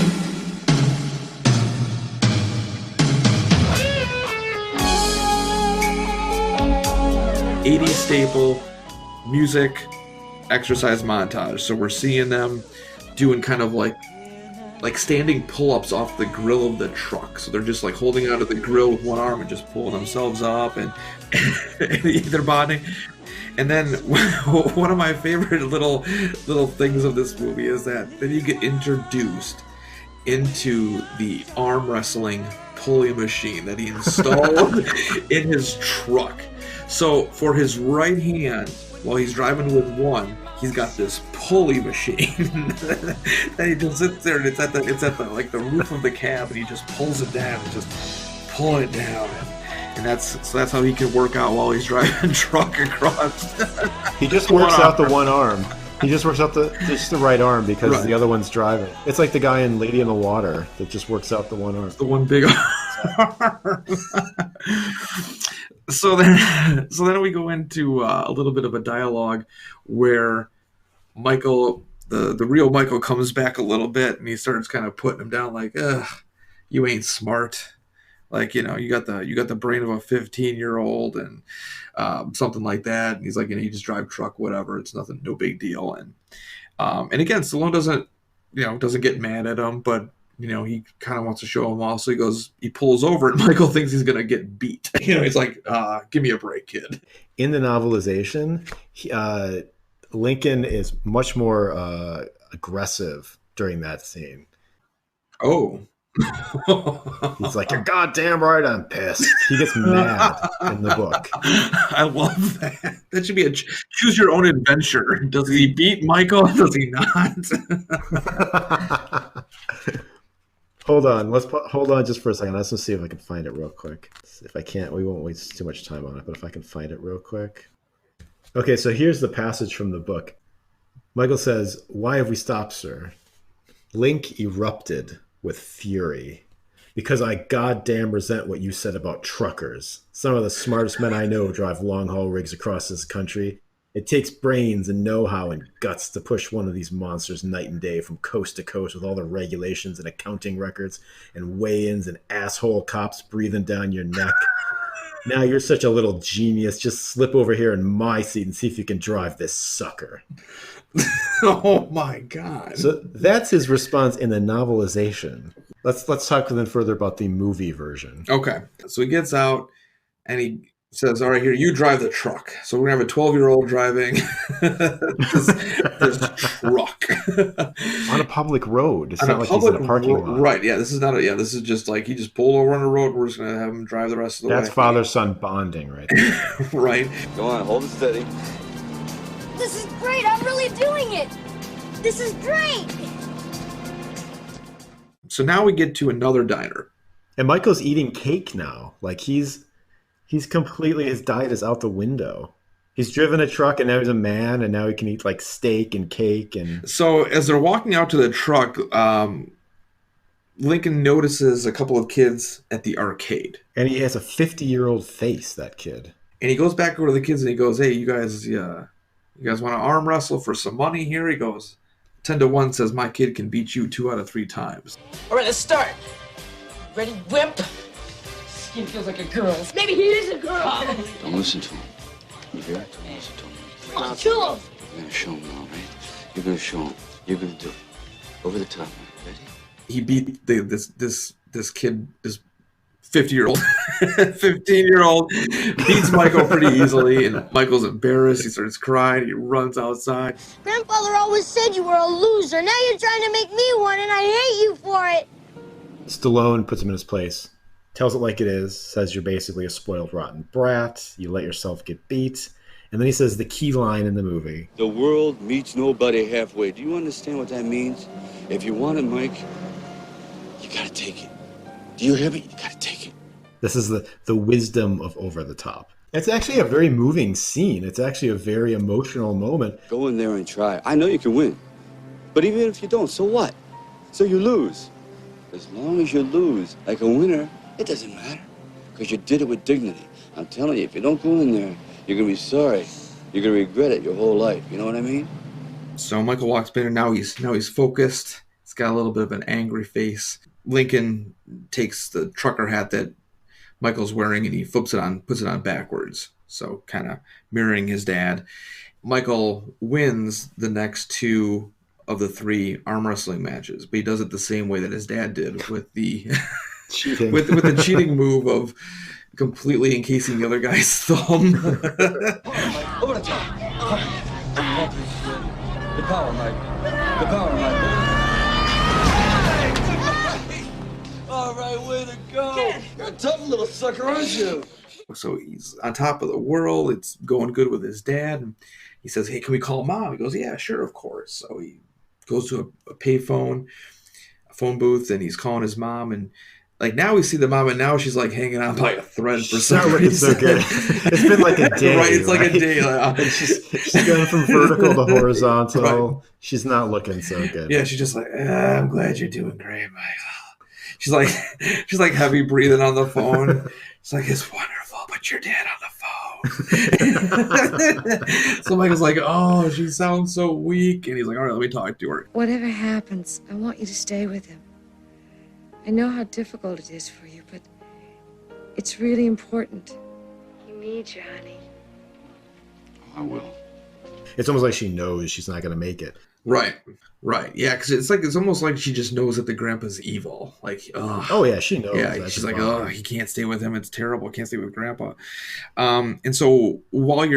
'80s staple music exercise montage. So we're seeing them doing kind of like standing pull-ups off the grill of the truck. So they're just like holding out of the grill with one arm and just pulling themselves up and they're bonding. And then one of my favorite little things of this movie is that then you get introduced into the arm wrestling pulley machine that he installed in his truck. So for his right hand, while he's driving with one, he's got this pulley machine that he just sits there and it's at the like the roof of the cab and he just pulls it down and just pull it down. And that's how he can work out while he's driving truck across. He just works out the one arm. He just works out just the right arm because the other one's driving. It's like the guy in Lady in the Water that just works out the one arm. The one big arm. So then we go into a little bit of a dialogue where Michael, the real Michael, comes back a little bit and he starts kind of putting him down like, you ain't smart. Like, you know, you got the brain of a 15-year-old and something like that. And he's like, you know, you just drive truck, whatever. It's nothing, no big deal. And again, Stallone doesn't get mad at him, but you know, he kind of wants to show him off. So he pulls over and Michael thinks he's going to get beat. You know, he's like, give me a break, kid. In the novelization, Lincoln is much more aggressive during that scene. Oh. He's like, you're goddamn right, I'm pissed. He gets mad in the book. I love that. That should be a choose your own adventure. Does he beat Michael? Does he not? Hold on. Hold on just for a second. Let's just see if I can find it real quick. If I can't, we won't waste too much time on it. But if I can find it real quick. Okay, so here's the passage from the book. Michael says, "Why have we stopped, sir?" Link erupted with fury. "Because I goddamn resent what you said about truckers. Some of the smartest men I know drive long-haul rigs across this country. It takes brains and know-how and guts to push one of these monsters night and day from coast to coast with all the regulations and accounting records and weigh-ins and asshole cops breathing down your neck. Now you're such a little genius. Just slip over here in my seat and see if you can drive this sucker." Oh my God. So that's his response in the novelization. Let's talk then further about the movie version. Okay. So he gets out and he says, all right, here, you drive the truck. So we're going to have a 12-year-old driving this truck. On a public road. It's not like he's in a parking lot. Right, yeah. This is just like he just pulled over on the road. We're just going to have him drive the rest of the way. That's father-son bonding right there. Right. Go on, hold it steady. This is great. I'm really doing it. This is great. So now we get to another diner. And Michael's eating cake now. Like he's completely, his diet is out the window. He's driven a truck and now he's a man and now he can eat like steak and cake. And so as they're walking out to the truck, Lincoln notices a couple of kids at the arcade. And he has a 50-year-old face, that kid. And he goes back over to the kids and he goes, hey, you guys, You guys want to arm wrestle for some money here? He goes, 10-1 says my kid can beat you 2 out of 3 times. All right, let's start. Ready, wimp? Skin feels like a girl's. Maybe he is a girl. Don't listen to him. You hear? Don't listen to him. Oh, kill him. You're gonna show him now, right? You're gonna show him. You're gonna do it. Over the top, ready? He beat this kid, this 50-year-old, 15-year-old, beats Michael pretty easily, and Michael's embarrassed. He starts crying. He runs outside. Grandfather always said you were a loser. Now you're trying to make me one, and I hate you for it. Stallone puts him in his place, tells it like it is, says you're basically a spoiled, rotten brat. You let yourself get beat. And then he says the key line in the movie. The world meets nobody halfway. Do you understand what that means? If you want it, Mike, you gotta take it. Do you hear me? You gotta take it. This is the wisdom of Over the Top. It's actually a very moving scene. It's actually a very emotional moment. Go in there and try. I know you can win. But even if you don't, so what? So you lose. As long as you lose like a winner, it doesn't matter. Because you did it with dignity. I'm telling you, if you don't go in there, you're going to be sorry. You're going to regret it your whole life. You know what I mean? So Michael walks in, and now he's focused. He's got a little bit of an angry face. Lincoln takes the trucker hat that Michael's wearing, and he puts it on backwards. So kind of mirroring his dad. Michael wins the next 2 of the 3 arm wrestling matches, but he does it the same way that his dad did with the cheating. with the cheating move of completely encasing the other guy's thumb. Over the top. The power, Mike. The power, Mike. All right, way to go. You're a tough little sucker, aren't you? So he's on top of the world. It's going good with his dad. And he says, hey, can we call Mom? He goes, yeah, sure, of course. So he goes to a payphone, a phone booth, and he's calling his mom. And like now we see the mom, and now she's like hanging on by a thread for some reason. So good. It's been like a day. Right, it's like a day. And she's going from vertical to horizontal. Right. She's not looking so good. Yeah, she's just like, I'm glad you're doing great, Michael. She's like heavy breathing on the phone. It's like, it's wonderful, but your dad on the phone. So Michael's like, oh, she sounds so weak. And he's like, all right, let me talk to her. Whatever happens, I want you to stay with him. I know how difficult it is for you, but it's really important. He needs you, honey. I will. It's almost like she knows she's not going to make it. Right. Yeah, because it's almost like she just knows that the grandpa's evil. Like, oh yeah, she knows. Yeah, she's like, oh, he can't stay with him. It's terrible. Can't stay with grandpa. And so while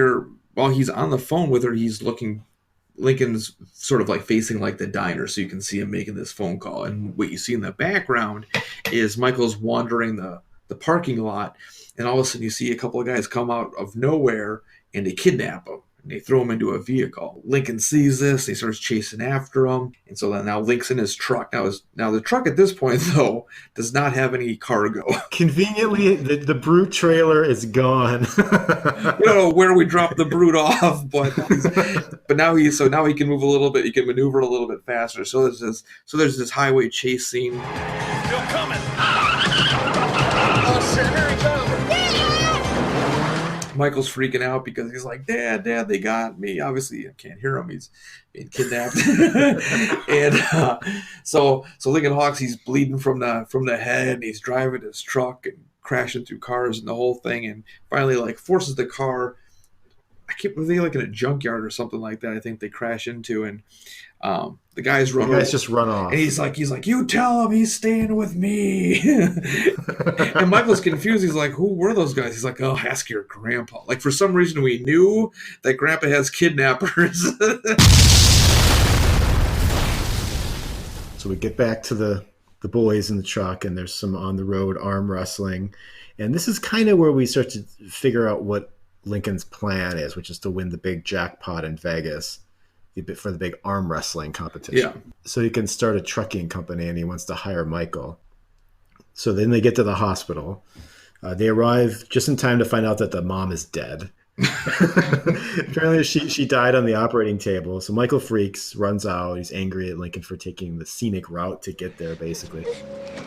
he's on the phone with her, he's looking. Lincoln's sort of like facing like the diner, so you can see him making this phone call. And what you see in the background is Michael's wandering the parking lot, and all of a sudden you see a couple of guys come out of nowhere and they kidnap him. And they throw him into a vehicle. Lincoln sees this. He starts chasing after him. And so then now Link's in his truck. Now the truck at this point, though, does not have any cargo. Conveniently, the Brute trailer is gone. We don't know where we dropped the Brute off, but now he can move a little bit. He can maneuver a little bit faster. So there's this highway chase scene. Still coming. Oh, shit, here he comes. Michael's freaking out because he's like, Dad, they got me. Obviously, you can't hear him. He's being kidnapped. And so Lincoln Hawks, he's bleeding from the head, and he's driving his truck and crashing through cars and the whole thing, and finally like forces the car. I can't believe like in a junkyard or something like that. I think they crash into, and the guys just run off. And he's like, you tell him he's staying with me. And Michael's confused. He's like, who were those guys? He's like, oh, ask your grandpa. Like for some reason we knew that grandpa has kidnappers. So we get back to the boys in the truck, and there's some on the road arm wrestling. And this is kind of where we start to figure out what Lincoln's plan is, which is to win the big jackpot in Vegas for the big arm wrestling competition. Yeah. So he can start a trucking company, and he wants to hire Michael. So then they get to the hospital. They arrive just in time to find out that the mom is dead. Apparently she died on the operating table. So Michael freaks, runs out. He's angry at Lincoln for taking the scenic route to get there, basically.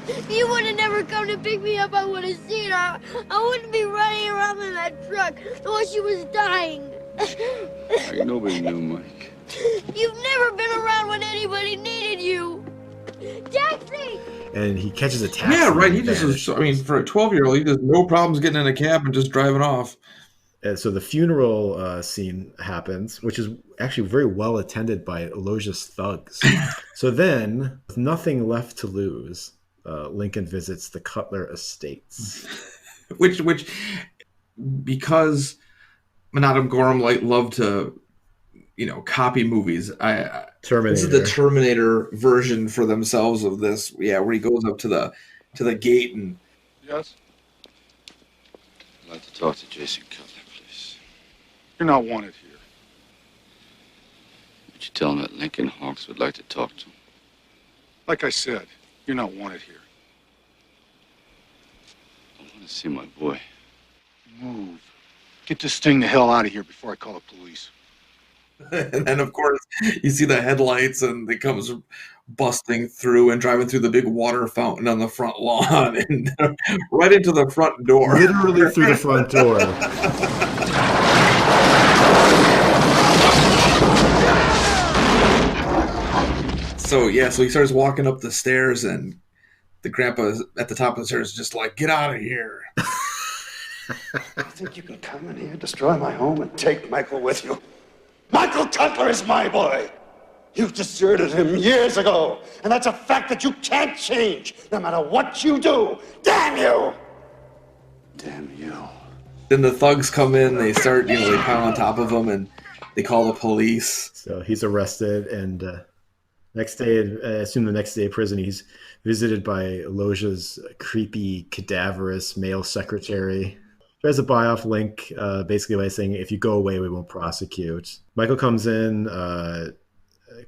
If you would have never come to pick me up, I would have seen her. I wouldn't be running around in that truck while she was dying. Like nobody knew Mike. You've never been around when anybody needed you. Taxi! And he catches a taxi. Yeah, right. He just was, I mean, for a 12-year-old, he just no problems getting in a cab and just driving off. And so the funeral scene happens, which is actually very well attended by Loja's thugs. So then, with nothing left to lose, Lincoln visits the Cutler estates. which because Adam Gorham loved to, copy movies. Terminator. This is the Terminator version for themselves of this. Yeah, where he goes up to the gate and. Yes? I'd like to talk to Jason Cutler, please. You're not wanted here. Would you tell him that Lincoln Hawks would like to talk to him? Like I said, you're not wanted here. I want to see my boy. Move. Get this thing the hell out of here before I call the police. And then, of course, you see the headlights and it comes busting through and driving through the big water fountain on the front lawn and right into the front door. Literally through the front door. So he starts walking up the stairs and the grandpa at the top of the stairs is just like, get out of here. You think you can come in here, destroy my home, and take Michael with you? Michael Cutler is my boy. You deserted him years ago, and that's a fact that you can't change, no matter what you do. Damn you! Damn you. Then the thugs come in, they start, they pile on top of him, and they call the police. So he's arrested, and next day, I assume the next day in prison, he's visited by Loja's creepy, cadaverous male secretary. Tries to buy off Link, basically by saying, if you go away, we won't prosecute. Michael comes in,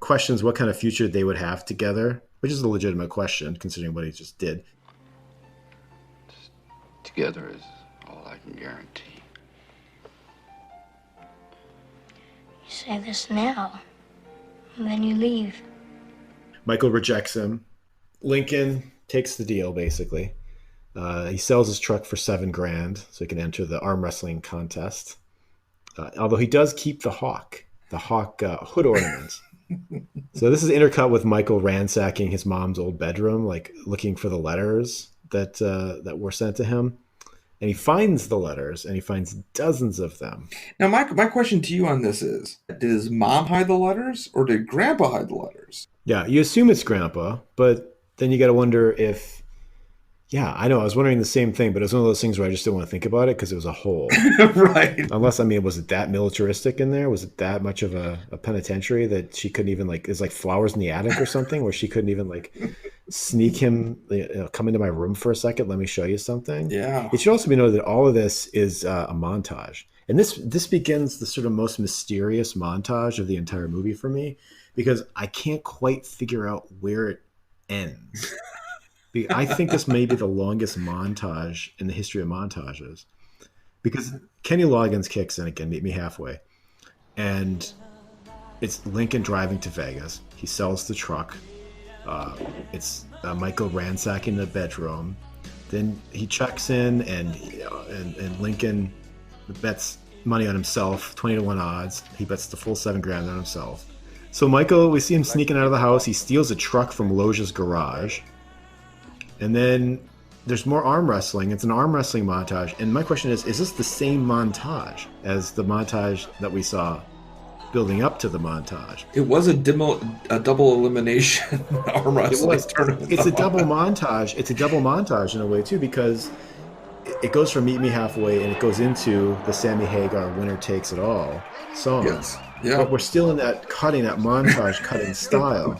questions what kind of future they would have together, which is a legitimate question, considering what he just did. Together is all I can guarantee. You say this now, and then you leave. Michael rejects him. Lincoln takes the deal, basically. He sells his truck for $7,000 so he can enter the arm wrestling contest. Although he does keep the hawk hood ornament. So this is intercut with Michael ransacking his mom's old bedroom, looking for the letters that were sent to him. And he finds the letters, and he finds dozens of them. Now, my question to you on this is, did his mom hide the letters, or did Grandpa hide the letters? Yeah, you assume it's Grandpa, but then you got to wonder if... Yeah, I know. I was wondering the same thing, but it was one of those things where I just didn't want to think about it because it was a hole. Right. Unless, was it that militaristic in there? Was it that much of a penitentiary that she couldn't even, it's like Flowers in the Attic or something, where she couldn't even, sneak him, come into my room for a second, let me show you something? Yeah. It should also be noted that all of this is a montage. And this begins the sort of most mysterious montage of the entire movie for me, because I can't quite figure out where it ends. I think this may be the longest montage in the history of montages, because Kenny Loggins kicks in again, Meet Me Halfway, and it's Lincoln driving to Vegas. He sells the truck. It's Michael ransacking the bedroom. Then he checks in, and Lincoln bets money on himself, 20-1 odds. He bets the full $7,000 on himself. So Michael, we see him sneaking out of the house. He steals a truck from Loja's garage. And then there's more arm wrestling. It's an arm wrestling montage. And my question is this the same montage as the montage that we saw building up to the montage? It was a double elimination arm wrestling tournament. It's a double montage. It's a double montage in a way, too, because it goes from Meet Me Halfway and it goes into the Sammy Hagar Winner Takes It All song. Yes. Yeah. But we're still in that montage cutting style.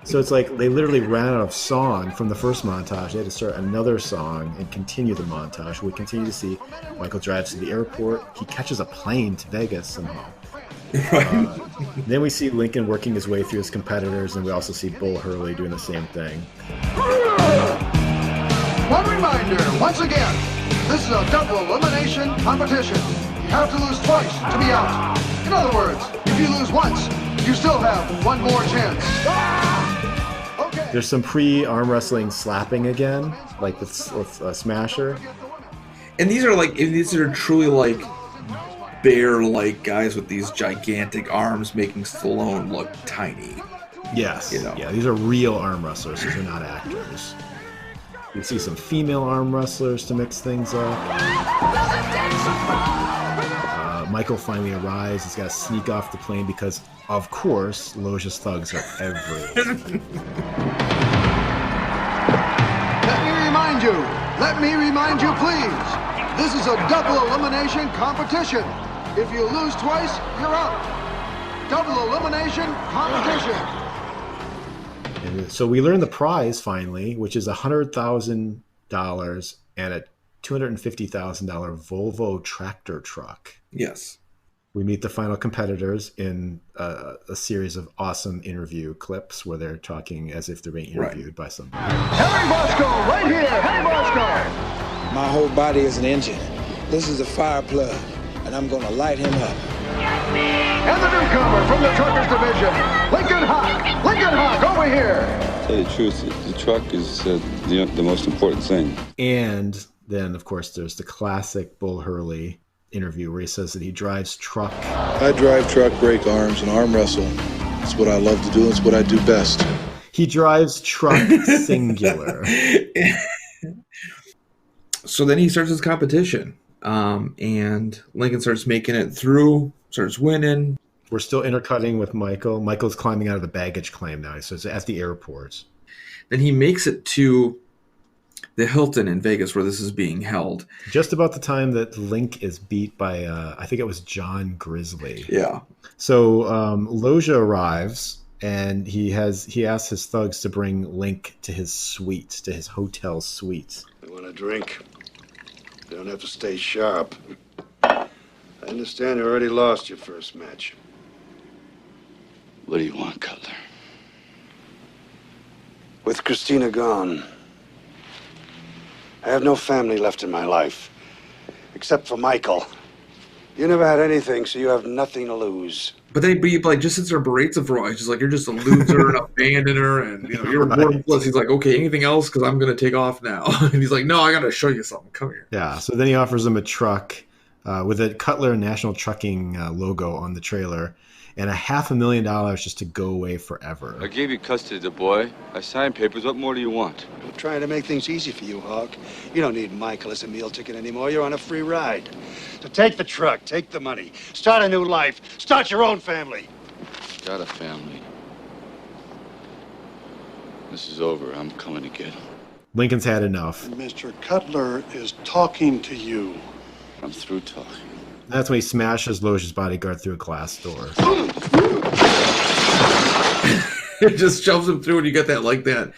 So it's like they literally ran out of song from the first montage. They had to start another song and continue the montage. We continue to see Michael drives to the airport. He catches a plane to Vegas somehow. Then we see Lincoln working his way through his competitors, and we also see Bull Hurley doing the same thing. One reminder, once again, this is a double elimination competition. You have to lose twice to be out. In other words, if you lose once, you still have one more chance. Okay. There's some pre-arm wrestling slapping again, like with Smasher. And these are truly bear-like guys with these gigantic arms, making Stallone look tiny. Yes. You know? Yeah, these are real arm wrestlers. These are not actors. You see some female arm wrestlers to mix things up. Michael finally arrives. He's got to sneak off the plane because, of course, Loja's thugs are everywhere. Let me remind you, please. This is a double elimination competition. If you lose twice, you're out. Double elimination competition. And so we learn the prize finally, which is $100,000 and a $250,000 Volvo tractor truck. Yes. We meet the final competitors in a series of awesome interview clips where they're talking as if they're being interviewed by somebody. Harry Bosco, right here. Harry Bosco. My whole body is an engine. This is a fire plug, and I'm going to light him up. And the newcomer from the Truckers Division, Lincoln Hawk. Lincoln Hawk, over here. To tell you the truth, the truck is the most important thing. And then, of course, there's the classic Bull Hurley interview where he says that he drives truck. I drive truck, break arms, and arm wrestle. It's what I love to do. It's what I do best. He drives truck singular. So then he starts his competition, and Lincoln starts making it through, starts winning. We're still intercutting with Michael. Michael's climbing out of the baggage claim now. So it's at the airport. Then he makes it to the Hilton in Vegas where this is being held. Just about the time that Link is beat by, I think it was John Grizzly. Yeah. So Loja arrives, and he asks his thugs to bring Link to his suite, to his hotel suite. You want a drink? You don't have to stay sharp. I understand you already lost your first match. What do you want, Cutler? With Christina gone, I have no family left in my life, except for Michael. You never had anything, so you have nothing to lose. But then he like just sits there and berates him for a while. He's just like, you're just a loser and abandoner, and you're worthless. He's like, okay, anything else? Because I'm gonna take off now. And he's like, no, I gotta show you something. Come here. Yeah. So then he offers him a truck with a Cutler National Trucking logo on the trailer, and $500,000 just to go away forever. I gave you custody of the boy. I signed papers. What more do you want? I'm trying to make things easy for you, Hawk. You don't need Michael as a meal ticket anymore. You're on a free ride. So take the truck, take the money, start a new life, start your own family. Got a family. This is over. I'm coming to get him. Lincoln's had enough. Mr. Cutler is talking to you. I'm through talking. That's when he smashes Loja's bodyguard through a glass door. It just shoves him through, and you get that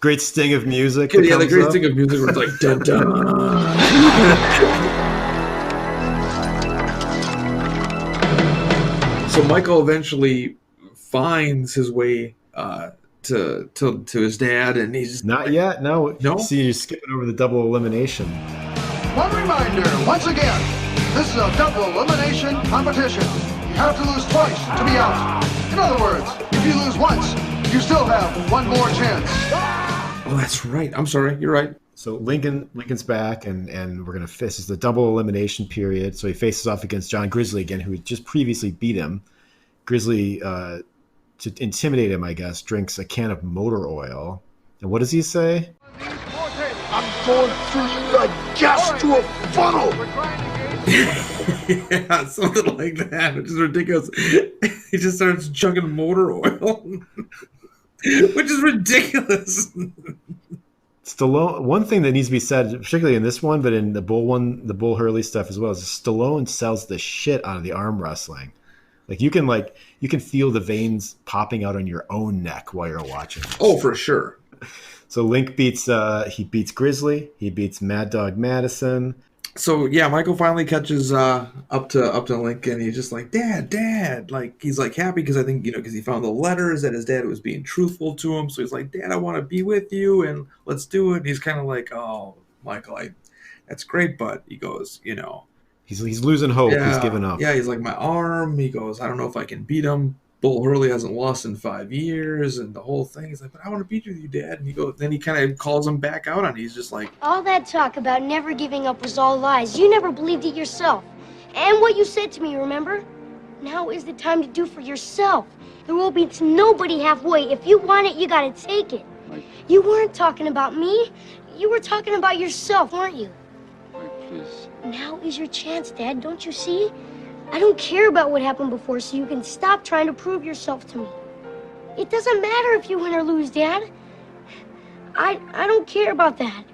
great sting of music. Yeah, the great sting of music where it's like dun dun. So Michael eventually finds his way to his dad, and he's not yet. No. See, you're skipping over the double elimination. One reminder, once again, this is a double elimination competition. You have to lose twice to be out. In other words, if you lose once, you still have one more chance. Oh, that's right. I'm sorry. You're right. So Lincoln's back, and we're going to face. This is the double elimination period. So he faces off against John Grizzly again, who had just previously beat him. Grizzly, to intimidate him, I guess, drinks a can of motor oil. And what does he say? I'm going through the gas to a funnel. Yeah, something like that, which is ridiculous. He just starts chugging motor oil, which is ridiculous. Stallone. One thing that needs to be said, particularly in this one, but in the Bull Hurley stuff as well, is Stallone sells the shit out of the arm wrestling. You can feel the veins popping out on your own neck while you're watching. Oh, for sure. So Link beats Grizzly. He beats Mad Dog Madison. So yeah, Michael finally catches up to Lincoln. He's just like, Dad. Like, he's like happy because I think because he found the letters that his dad was being truthful to him. So he's like, Dad, I want to be with you and let's do it. And he's kind of like, oh, Michael, that's great, but he goes, he's losing hope. Yeah, he's giving up. Yeah, he's like, my arm. He goes, I don't know if I can beat him. Bull Hurley hasn't lost in 5 years, and the whole thing. He's like, but I want to beat you, Dad. And then he kind of calls him back out on it. He's just like, all that talk about never giving up was all lies. You never believed it yourself. And what you said to me, remember? Now is the time to do for yourself. There will be nobody halfway. If you want it, you gotta take it. Mike. You weren't talking about me. You were talking about yourself, weren't you? Mike, please. Now is your chance, Dad. Don't you see? I don't care about what happened before, so you can stop trying to prove yourself to me. It doesn't matter if you win or lose, Dad. I don't care about that.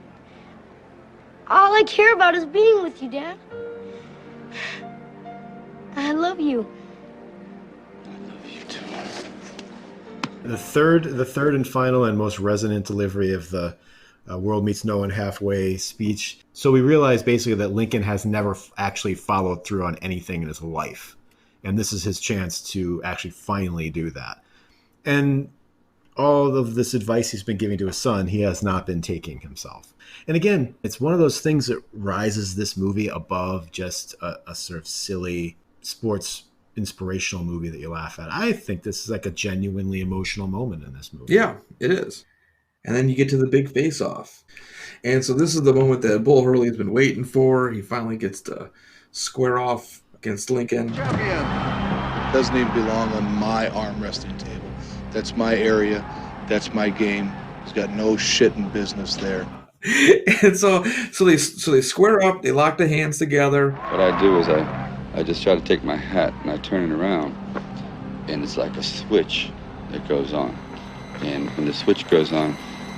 All I care about is being with you, Dad. I love you. The third and final and most resonant delivery of the world meets no one halfway speech. So we realize basically that Lincoln has never actually followed through on anything in his life. And this is his chance to actually finally do that. And all of this advice he's been giving to his son, he has not been taking himself. And again, it's one of those things that rises this movie above just a sort of silly sports inspirational movie that you laugh at. I think this is like a genuinely emotional moment in this movie. Yeah, it is. And then you get to the big face-off. And so this is the moment that Bull Hurley's been waiting for. He finally gets to square off against Lincoln. Doesn't even belong on my arm wrestling table. That's my area. That's my game. He's got no shitting business there. And so they square up. They lock the hands together. What I do is I just try to take my hat and I turn it around, and it's like a switch that goes on. And when the switch goes on,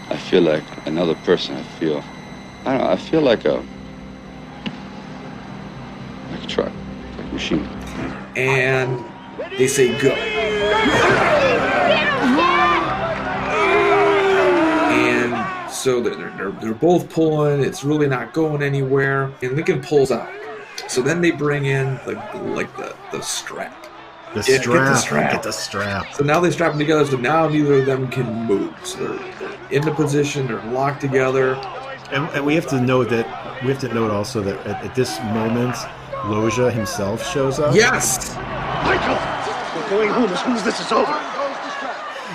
I feel like another person. I feel like a truck, like a machine. And they say go. And so they're both pulling. It's really not going anywhere. And Lincoln pulls out. So then they bring in the strap. Get the strap. So now they strap them together. So now neither of them can move. So they're in the position. They're locked together. And we have to note also that at this moment, Loja himself shows up. Yes. Michael, we're going home as soon as this is over.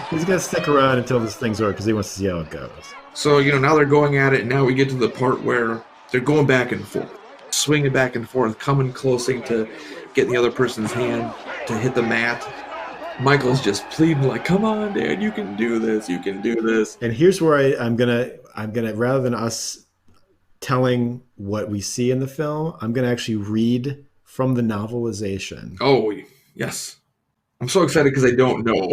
He's gonna stick around until this thing's over because he wants to see how it goes. So now they're going at it, and now we get to the part where they're going back and forth, swinging back and forth, coming closing to getting the other person's hand to hit the mat. Michael's just pleading like, "Come on, Dad, you can do this. You can do this." And here's where I'm gonna rather than us telling what we see in the film, I'm gonna actually read from the novelization. Oh yes, I'm so excited because I don't know.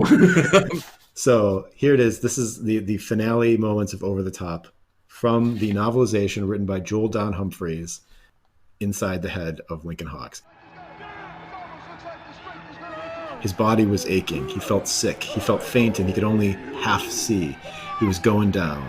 So here it is. This is the finale moments of Over the Top from the novelization written by Joel Don Humphreys, Inside the Head of Lincoln Hawks. His body was aching. He felt sick. He felt faint, and he could only half see. He was going down.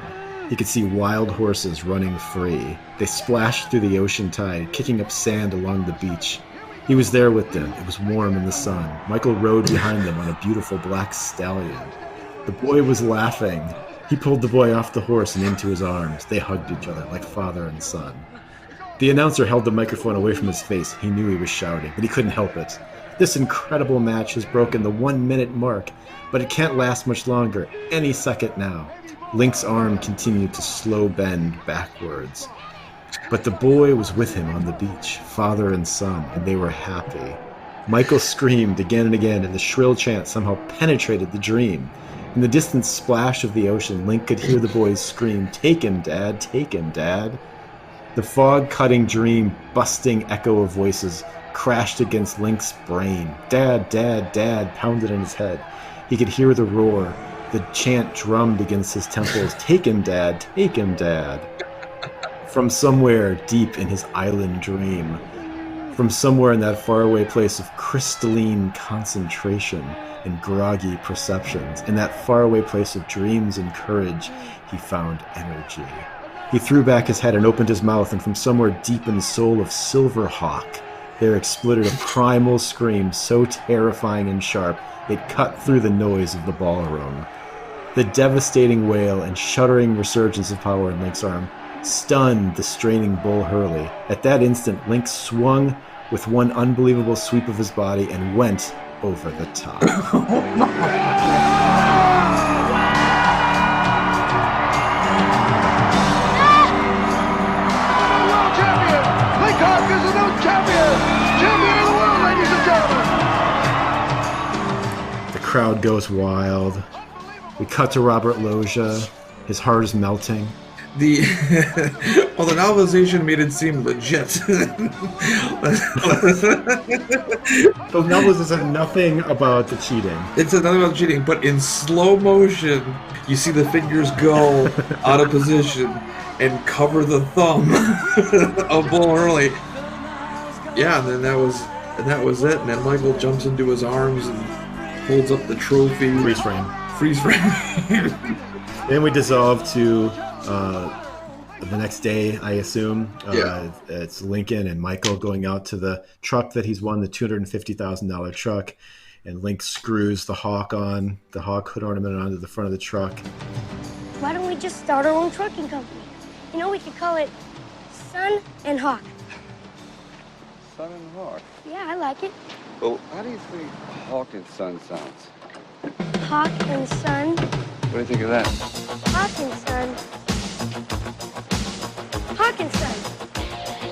He could see wild horses running free. They splashed through the ocean tide, kicking up sand along the beach. He was there with them. It was warm in the sun. Michael rode behind them on a beautiful black stallion. The boy was laughing. He pulled the boy off the horse and into his arms. They hugged each other like father and son. The announcer held the microphone away from his face. He knew he was shouting, but he couldn't help it. This incredible match has broken the 1-minute mark, but it can't last much longer. Any second now. Link's arm continued to slow bend backwards. But the boy was with him on the beach, father and son, and they were happy. Michael screamed again and again, and the shrill chant somehow penetrated the dream. In the distant splash of the ocean, Link could hear the boys scream, "Take him, Dad! Take him, Dad!" The fog-cutting dream, busting echo of voices crashed against Link's brain. "Dad, Dad, Dad!" pounded in his head. He could hear the roar. The chant drummed against his temples. "Take him, Dad! Take him, Dad!" From somewhere deep in his island dream, from somewhere in that faraway place of crystalline concentration and groggy perceptions, in that faraway place of dreams and courage, he found energy. He threw back his head and opened his mouth, and from somewhere deep in the soul of Silverhawk, there exploded a primal scream so terrifying and sharp it cut through the noise of the ballroom. The devastating wail and shuddering resurgence of power in Link's arm stunned the straining Bull Hurley. At that instant, Link swung with one unbelievable sweep of his body and went over the top. Link Hawk is the new champion! crowd goes wild. We cut to Robert Loggia. His heart is melting. The novelization made it seem legit. The novelization said nothing about the cheating. It said nothing about cheating, but in slow motion, you see the fingers go out of position and cover the thumb of Bull Hurley. Yeah, and then that was it. And then Michael jumps into his arms and holds up the trophy. Freeze frame. Then we dissolve to the next day, I assume. It's Lincoln and Michael going out to the truck that he's won, the $250,000 truck. And Link screws the Hawk hood ornament onto the front of the truck. Why don't we just start our own trucking company? You know, we could call it Sun and Hawk. Sun and Hawk? Yeah, I like it. Well, how do you think Hawk and Sun sounds? Hawk and Sun. What do you think of that? Hawk and Sun. Hawk and Sun.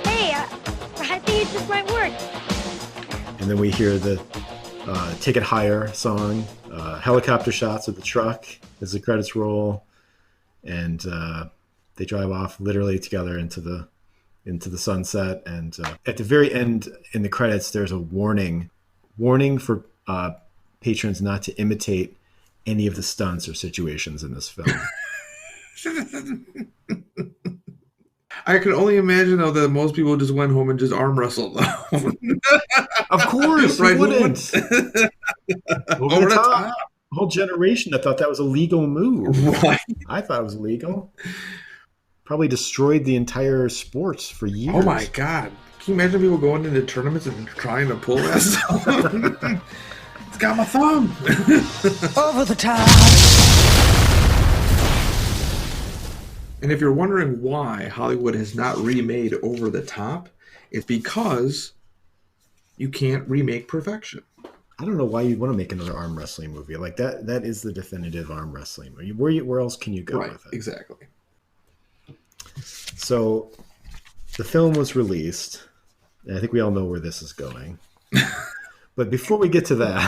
Hey, I think it just might work. And then we hear the Take It Higher song, helicopter shots of the truck as the credits roll, and they drive off literally together into the sunset. And at the very end in the credits, there's a warning for patrons not to imitate any of the stunts or situations in this film. I can only imagine, though, that most people just went home and just arm wrestled. Of course, right? Wouldn't. Over the top. A whole generation that thought that was a legal move. Right. I thought it was illegal. Probably destroyed the entire sport for years. Oh my God. Can you imagine people going into tournaments and trying to pull that stuff? It's got my thumb. Over the top. And if you're wondering why Hollywood has not remade Over the Top, it's because you can't remake perfection. I don't know why you'd want to make another arm wrestling movie. Like that is the definitive arm wrestling movie. Where else can you go with it? Exactly. So the film was released. And I think we all know where this is going. But before we get to that,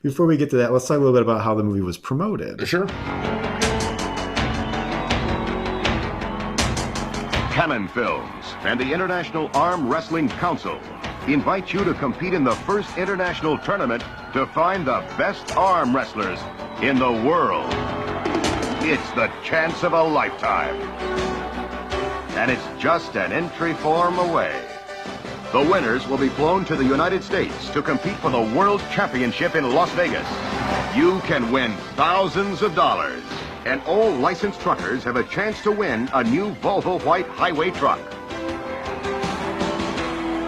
let's talk a little bit about how the movie was promoted. Sure. Cannon Films and the International Arm Wrestling Council invite you to compete in the first international tournament to find the best arm wrestlers in the world. It's the chance of a lifetime. And it's just an entry form away. The winners will be flown to the United States to compete for the World Championship in Las Vegas. You can win thousands of dollars. And all licensed truckers have a chance to win a new Volvo White highway truck.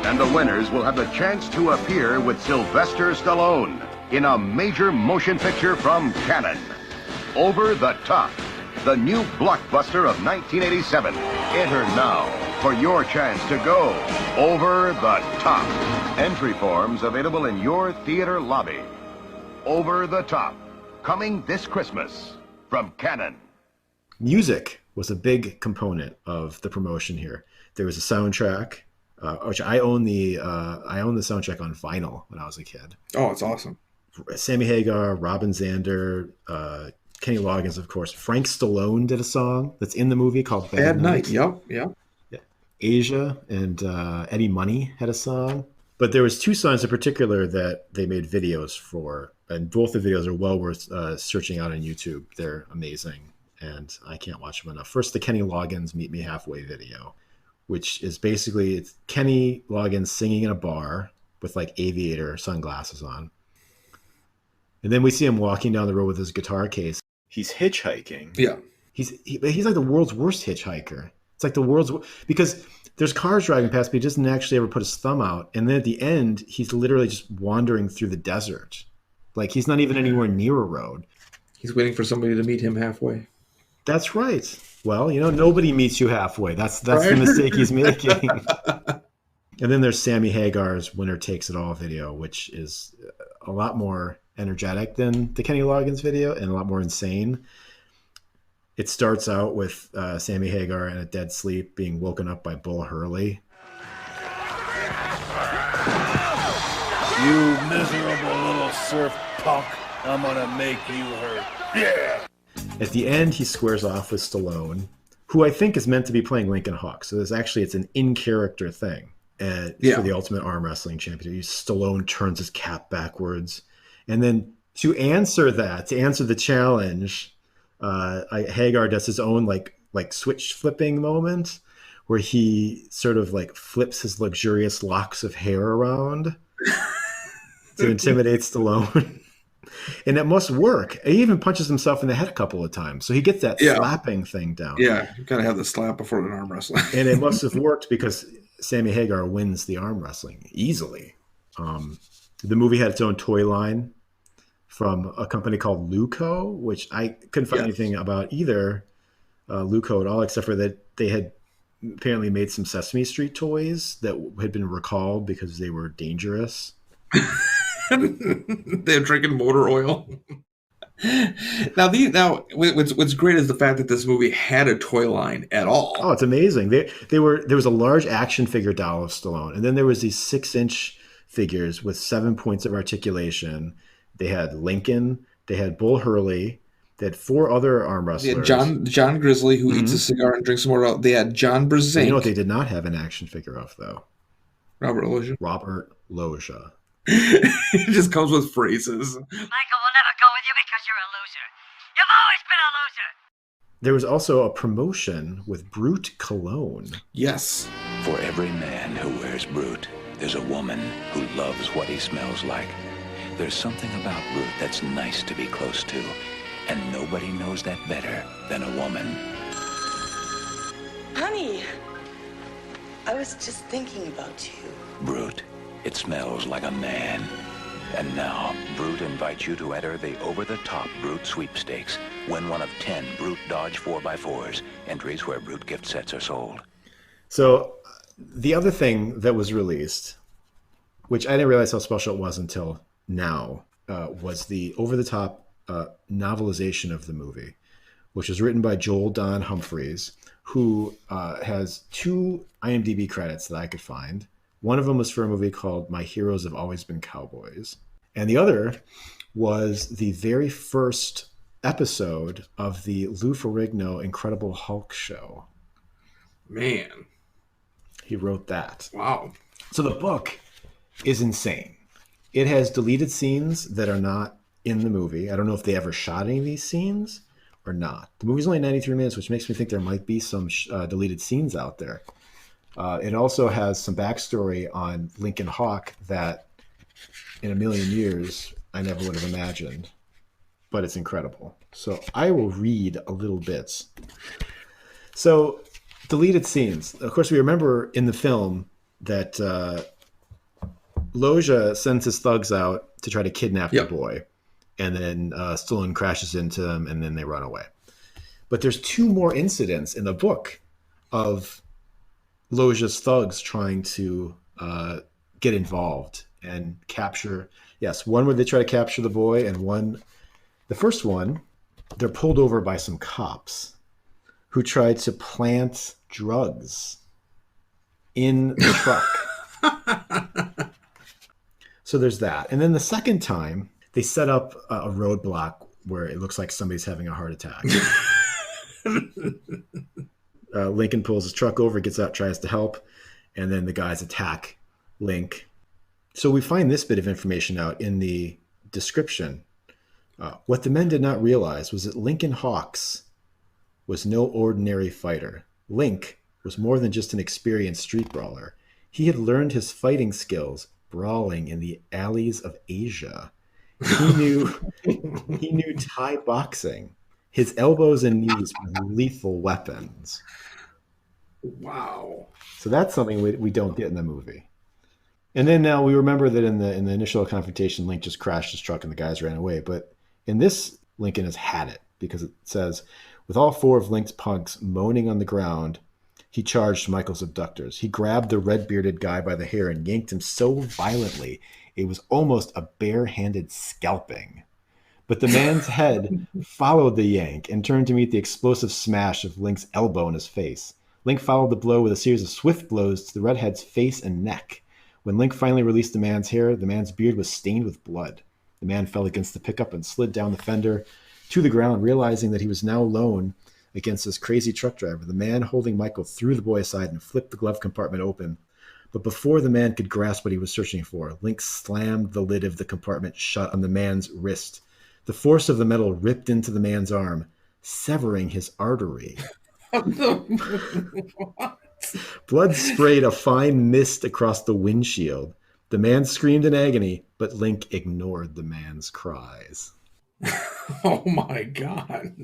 And the winners will have the chance to appear with Sylvester Stallone in a major motion picture from Cannon. Over the Top, the new blockbuster of 1987. Enter now for your chance to go over the top. Entry forms available in your theater lobby. Over the Top, coming this Christmas. From Cannon. Music was a big component of the promotion here. There was a soundtrack, which I own the soundtrack on vinyl when I was a kid. Oh, it's awesome. Sammy Hagar, Robin Zander, Kenny Loggins, of course. Frank Stallone did a song that's in the movie called Bad Night. Yep. Asia and Eddie Money had a song. But there was two songs in particular that they made videos for, and both the videos are well worth searching out on YouTube. They're amazing, and I can't watch them enough. First, the Kenny Loggins Meet Me Halfway video, which is basically it's Kenny Loggins singing in a bar with like aviator sunglasses on. And then we see him walking down the road with his guitar case. He's hitchhiking. Yeah. He's like the world's worst hitchhiker. It's like the world's, because there's cars driving past, but he doesn't actually ever put his thumb out. And then at the end, he's literally just wandering through the desert. Like he's not even anywhere near a road. He's waiting for somebody to meet him halfway. That's right. Well, nobody meets you halfway. That's right? The mistake he's making. And then there's Sammy Hagar's Winner Takes It All video, which is a lot more energetic than the Kenny Loggins video and a lot more insane. It starts out with Sammy Hagar in a dead sleep being woken up by Bull Hurley. You miserable little surf punk. I'm gonna make you hurt. Yeah! At the end, he squares off with Stallone, who I think is meant to be playing Lincoln Hawk. So it's an in-character thing. And for the Ultimate Arm Wrestling Championship, Stallone turns his cap backwards. And then to answer the challenge, Hagar does his own like switch flipping moment where he sort of like flips his luxurious locks of hair around to intimidate Stallone. And it must work. He even punches himself in the head a couple of times. So he gets that slapping thing down. Yeah, you gotta have the slap before an arm wrestling. And it must have worked because Sammy Hagar wins the arm wrestling easily. The movie had its own toy line from a company called Luco, which I couldn't find anything about either Luco at all, except for that they had apparently made some Sesame Street toys that had been recalled because they were dangerous. They're drinking motor oil. Now, what's great is the fact that this movie had a toy line at all. Oh, it's amazing. There was a large action figure doll of Stallone, and then there was these 6-inch figures with 7 points of articulation. They had Lincoln, they had Bull Hurley, they had 4 other arm wrestlers. John Grizzly, who eats a cigar and drinks some more oil. They had John Brzezinski. You know what they did not have an action figure of, though? Robert Loggia. Robert Loggia. It just comes with phrases. Michael will never go with you because you're a loser. You've always been a loser. There was also a promotion with Brute Cologne. Yes. For every man who wears Brute, there's a woman who loves what he smells like. There's something about Brute that's nice to be close to, and nobody knows that better than a woman. Honey, I was just thinking about you. Brute. It smells like a man. And now, Brute invites you to enter the over-the-top Brute sweepstakes. Win one of 10 Brute Dodge 4x4s. Entries where Brute gift sets are sold. So the other thing that was released, which I didn't realize how special it was until now, was the over-the-top novelization of the movie, which was written by Joel Don Humphreys, who has 2 IMDb credits that I could find. One of them was for a movie called My Heroes Have Always Been Cowboys. And the other was the very first episode of the Lou Ferrigno Incredible Hulk show. Man. He wrote that. Wow. So the book is insane. It has deleted scenes that are not in the movie. I don't know if they ever shot any of these scenes or not. The movie's only 93 minutes, which makes me think there might be some deleted scenes out there. It also has some backstory on Lincoln Hawk that in a million years I never would have imagined, but it's incredible. So I will read a little bit. So deleted scenes. Of course, we remember in the film that Loggia sends his thugs out to try to kidnap the boy, and then Stallone crashes into them, and then they run away. But there's 2 more incidents in the book of Loggia's thugs trying to get involved and capture. Yes, one where they try to capture the boy, and the first one, they're pulled over by some cops who tried to plant drugs in the truck. So there's that. And then the second time, they set up a roadblock where it looks like somebody's having a heart attack. Lincoln pulls his truck over, gets out, tries to help, and then the guys attack Link. So we find this bit of information out in the description. What the men did not realize was that Lincoln Hawks was no ordinary fighter. Link was more than just an experienced street brawler. He had learned his fighting skills brawling in the alleys of Asia. He knew Thai boxing. His elbows and knees were lethal weapons. Wow. So that's something we don't get in the movie. And then now we remember that in the initial confrontation, Link just crashed his truck and the guys ran away. But in this, Lincoln has had it, because it says, with all 4 of Link's punks moaning on the ground, he charged Michael's abductors. He grabbed the red-bearded guy by the hair and yanked him so violently it was almost a bare-handed scalping. But the man's head followed the yank and turned to meet the explosive smash of Link's elbow in his face. Link followed the blow with a series of swift blows to the redhead's face and neck. When Link finally released the man's hair, the man's beard was stained with blood. The man fell against the pickup and slid down the fender to the ground, realizing that he was now alone against this crazy truck driver. The man holding Michael threw the boy aside and flipped the glove compartment open. But before the man could grasp what he was searching for, Link slammed the lid of the compartment shut on the man's wrist. The force of the metal ripped into the man's arm, severing his artery. Blood sprayed a fine mist across the windshield. The man screamed in agony, but Link ignored the man's cries. Oh my God.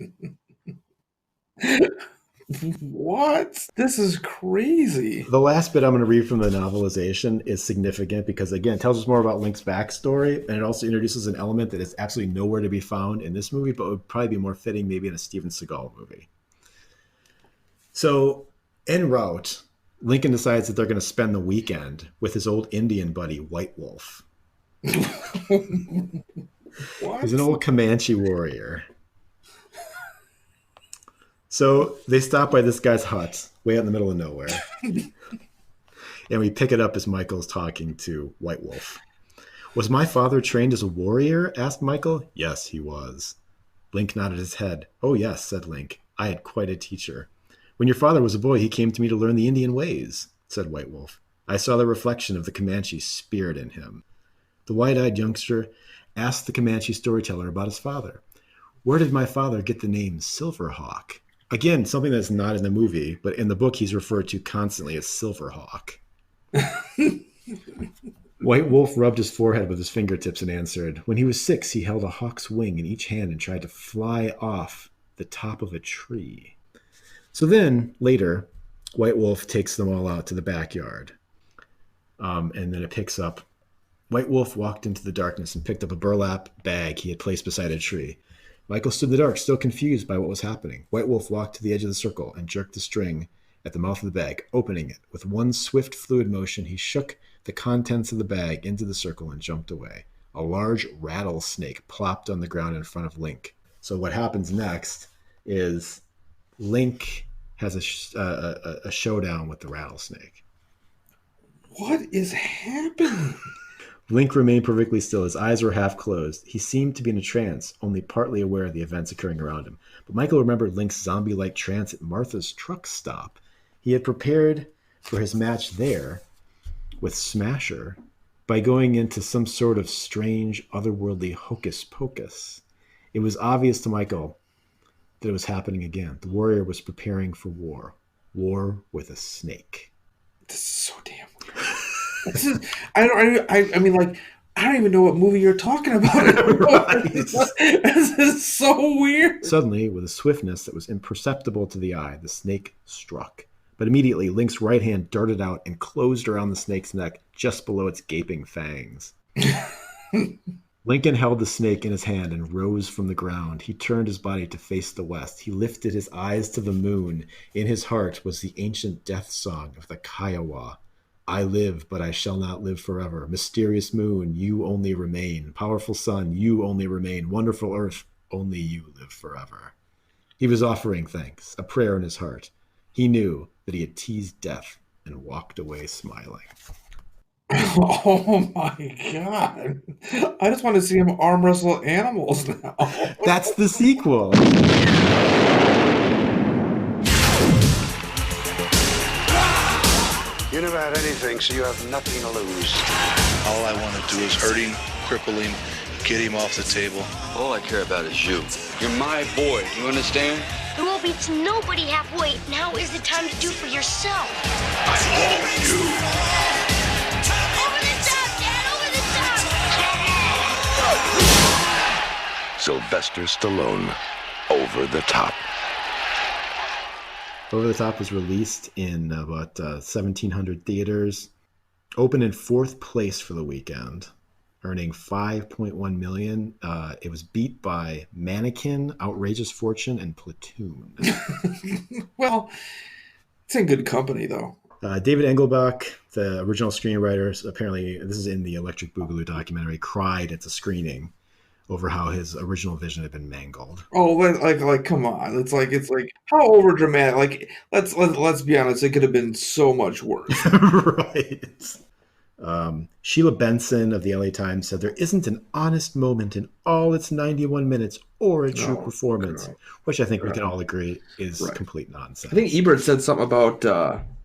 What? This is crazy. The last bit I'm going to read from the novelization is significant because, again, it tells us more about Link's backstory, and it also introduces an element that is absolutely nowhere to be found in this movie, but would probably be more fitting maybe in a Steven Seagal movie. So, en route, Lincoln decides that they're going to spend the weekend with his old Indian buddy, White Wolf. He's an old Comanche warrior. So they stop by this guy's hut, way out in the middle of nowhere. And we pick it up as Michael's talking to White Wolf. Was my father trained as a warrior? Asked Michael. Yes, he was. Link nodded his head. Oh, yes, said Link. I had quite a teacher. When your father was a boy, he came to me to learn the Indian ways, said White Wolf. I saw the reflection of the Comanche spirit in him. The wide-eyed youngster asked the Comanche storyteller about his father. Where did my father get the name Silverhawk? Again, something that's not in the movie, but in the book he's referred to constantly as Silverhawk. White Wolf rubbed his forehead with his fingertips and answered, when he was 6, he held a hawk's wing in each hand and tried to fly off the top of a tree. So then, later, White Wolf takes them all out to the backyard. And then it picks up. White Wolf walked into the darkness and picked up a burlap bag he had placed beside a tree. Michael stood in the dark, still confused by what was happening. White Wolf walked to the edge of the circle and jerked the string at the mouth of the bag, opening it. With one swift, fluid motion, he shook the contents of the bag into the circle and jumped away. A large rattlesnake plopped on the ground in front of Link. So what happens next is Link has a showdown with the rattlesnake. What is happening? Link remained perfectly still. His eyes were half closed. He seemed to be in a trance, only partly aware of the events occurring around him. But Michael remembered Link's zombie-like trance at Martha's truck stop. He had prepared for his match there with Smasher by going into some sort of strange, otherworldly hocus-pocus. It was obvious to Michael that it was happening again. The warrior was preparing for war. War with a snake. This is so damn weird. I mean, like, I don't even know what movie you're talking about. Right. This is so weird. Suddenly, with a swiftness that was imperceptible to the eye, the snake struck. But immediately, Link's right hand darted out and closed around the snake's neck just below its gaping fangs. Lincoln held the snake in his hand and rose from the ground. He turned his body to face the west. He lifted his eyes to the moon. In his heart was the ancient death song of the Kiowa. I live, but I shall not live forever. Mysterious moon, you only remain. Powerful sun, you only remain. Wonderful earth, only you live forever. He was offering thanks, a prayer in his heart. He knew that he had teased death and walked away smiling. Oh my God. I just want to see him arm wrestle animals now. That's the sequel. You never had anything, so you have nothing to lose. All I want to do is hurt him, cripple him, get him off the table. All I care about is you. You're my boy. You understand? There will be to nobody halfway. Now is the time to do for yourself. I own you. Over the top, Dad! Over the top! Sylvester Stallone, Over the Top. Over the Top was released in about 1,700 theaters. Opened in 4th place for the weekend, earning $5.1 million. It was beat by Mannequin, Outrageous Fortune, and Platoon. Well, it's in good company, though. David Engelbach, the original screenwriter, apparently, this is in the Electric Boogaloo documentary, cried at the screening over how his original vision had been mangled. Oh, like, come on! It's like how over dramatic. Like, let's be honest. It could have been so much worse. Right. Sheila Benson of the LA Times said there isn't an honest moment in all its 91 minutes or a true performance, which I think we can all agree is complete nonsense. I think Ebert said something about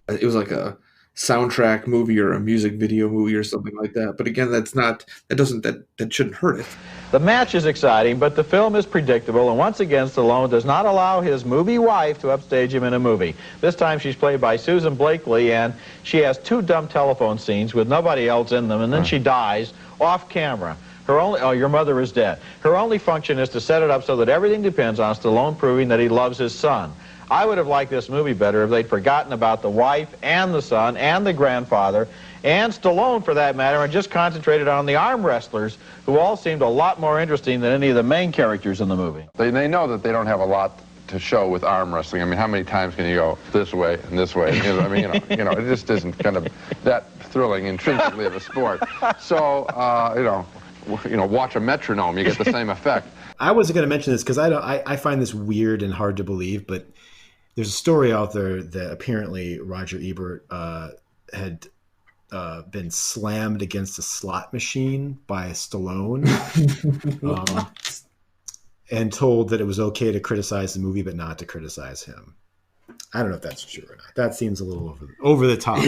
it was like a soundtrack movie or a music video movie or something like that. But again, that shouldn't hurt it. The match is exciting, but the film is predictable, and once again, Stallone does not allow his movie wife to upstage him in a movie. This time she's played by Susan Blakely, and she has 2 dumb telephone scenes with nobody else in them, and then she dies off camera. Your mother is dead. Her only function is to set it up so that everything depends on Stallone proving that he loves his son. I would have liked this movie better if they'd forgotten about the wife and the son and the grandfather and Stallone, for that matter, and just concentrated on the arm wrestlers, who all seemed a lot more interesting than any of the main characters in the movie. They know that they don't have a lot to show with arm wrestling. I mean, how many times can you go this way and this way? I mean, it just isn't kind of that thrilling intrinsically of a sport. So, watch a metronome, you get the same effect. I wasn't going to mention this because I find this weird and hard to believe, but there's a story out there that apparently Roger Ebert had been slammed against a slot machine by Stallone and told that it was okay to criticize the movie but not to criticize him. I don't know if that's true or not. That seems a little over the top.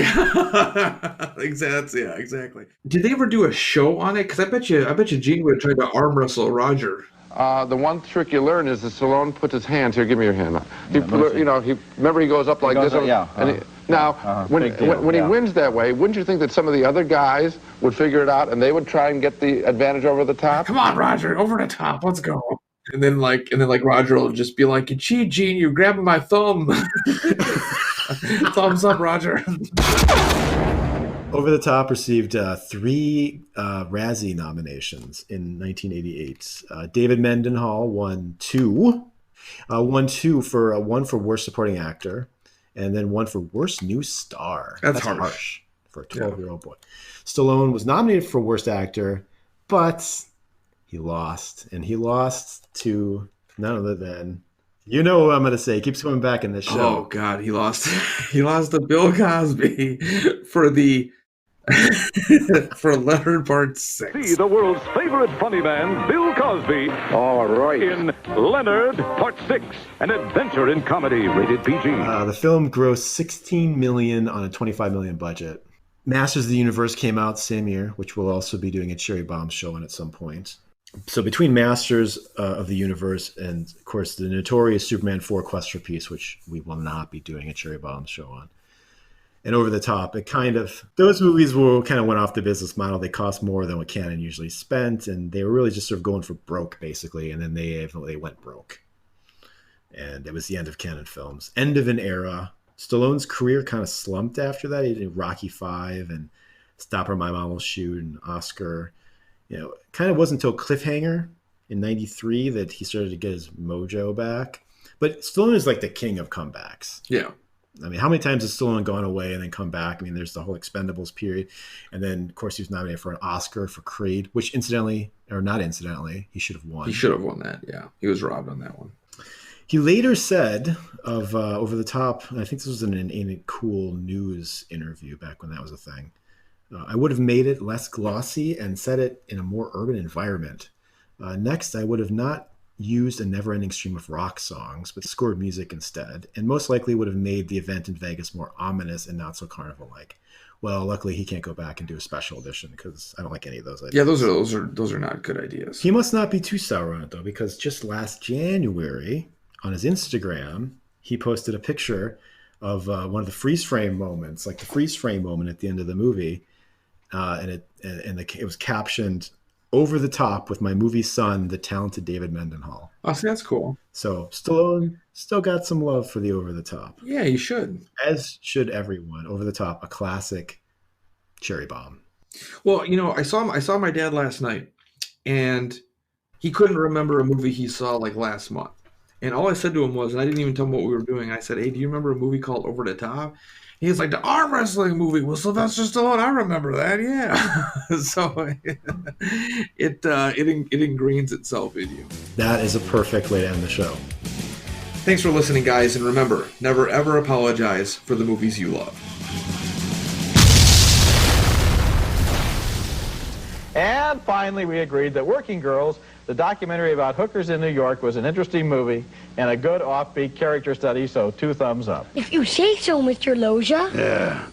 Exactly. Did they ever do a show on it? Because I bet you Gene would have tried to arm wrestle Roger. The one trick you learn is that Stallone puts his hands here. Give me your hand. Remember he goes up like this. When he wins that way, wouldn't you think that some of the other guys would figure it out and they would try and get the advantage over the top? Come on, Roger, over the top. Let's go. And then Roger will just be like, "Gee, Gene, you're grabbing my thumb." Thumbs up, Roger. Over the Top received 3 Razzie nominations in 1988. David Mendenhall won 2. Won 2 for one for Worst Supporting Actor, and then 1 for Worst New Star. That's harsh for a 12-year-old boy. Stallone was nominated for Worst Actor, but he lost, and he lost to none other than, you know what I'm going to say. He keeps coming back in this show. Oh God, he lost to Bill Cosby for Leonard Part 6. See the world's favorite funny man, Bill Cosby. All right. In Leonard Part 6, an adventure in comedy, rated PG. The film grossed $16 million on a $25 million budget. Masters of the Universe came out same year, which we'll also be doing a Cherry Bomb show on at some point. So between Masters of the Universe and, of course, the notorious Superman 4 Quest for Peace, which we will not be doing a Cherry Bomb show on, and Over the Top, those movies kind of went off the business model. They cost more than what Cannon usually spent, and they were really just sort of going for broke, basically, and then they went broke. And it was the end of Cannon Films. End of an era. Stallone's career kind of slumped after that. He did Rocky V and Stop or My Mom Will Shoot and Oscar. It kind of wasn't until Cliffhanger in 93 that he started to get his mojo back. But Stallone is like the king of comebacks. Yeah. I mean, how many times has Stallone gone away and then come back? I mean, there's the whole Expendables period. And then, of course, he was nominated for an Oscar for Creed, which incidentally, or not incidentally, he should have won. He should have won that, yeah. He was robbed on that one. He later said of Over the Top, and I think this was in a Cool News interview back when that was a thing, I would have made it less glossy and set it in a more urban environment. Next, I would have not used a never-ending stream of rock songs, but scored music instead, and most likely would have made the event in Vegas more ominous and not so carnival-like. Well, luckily he can't go back and do a special edition because I don't like any of those ideas. Yeah, those are not good ideas. He must not be too sour on it though, because just last January on his Instagram, he posted a picture of one of the freeze frame moments, like the freeze frame moment at the end of the movie. And it was captioned, "Over the Top with my movie son, the talented David Mendenhall." Oh, see, that's cool. So Stallone still got some love for the Over the Top. Yeah, you should. As should everyone. Over the Top, a classic cherry bomb. Well, I saw my dad last night, and he couldn't remember a movie he saw like last month. And all I said to him was, and I didn't even tell him what we were doing. I said, "Hey, do you remember a movie called Over the Top?" He's like, "The arm wrestling movie with Sylvester Stallone. I remember that, yeah." So it ingrains itself in you. That is a perfect way to end the show. Thanks for listening, guys, and remember, never ever apologize for the movies you love. And finally, we agreed that Working Girls, the documentary about hookers in New York, was an interesting movie and a good offbeat character study, so 2 thumbs up. If you say so, Mr. Loja. Yeah.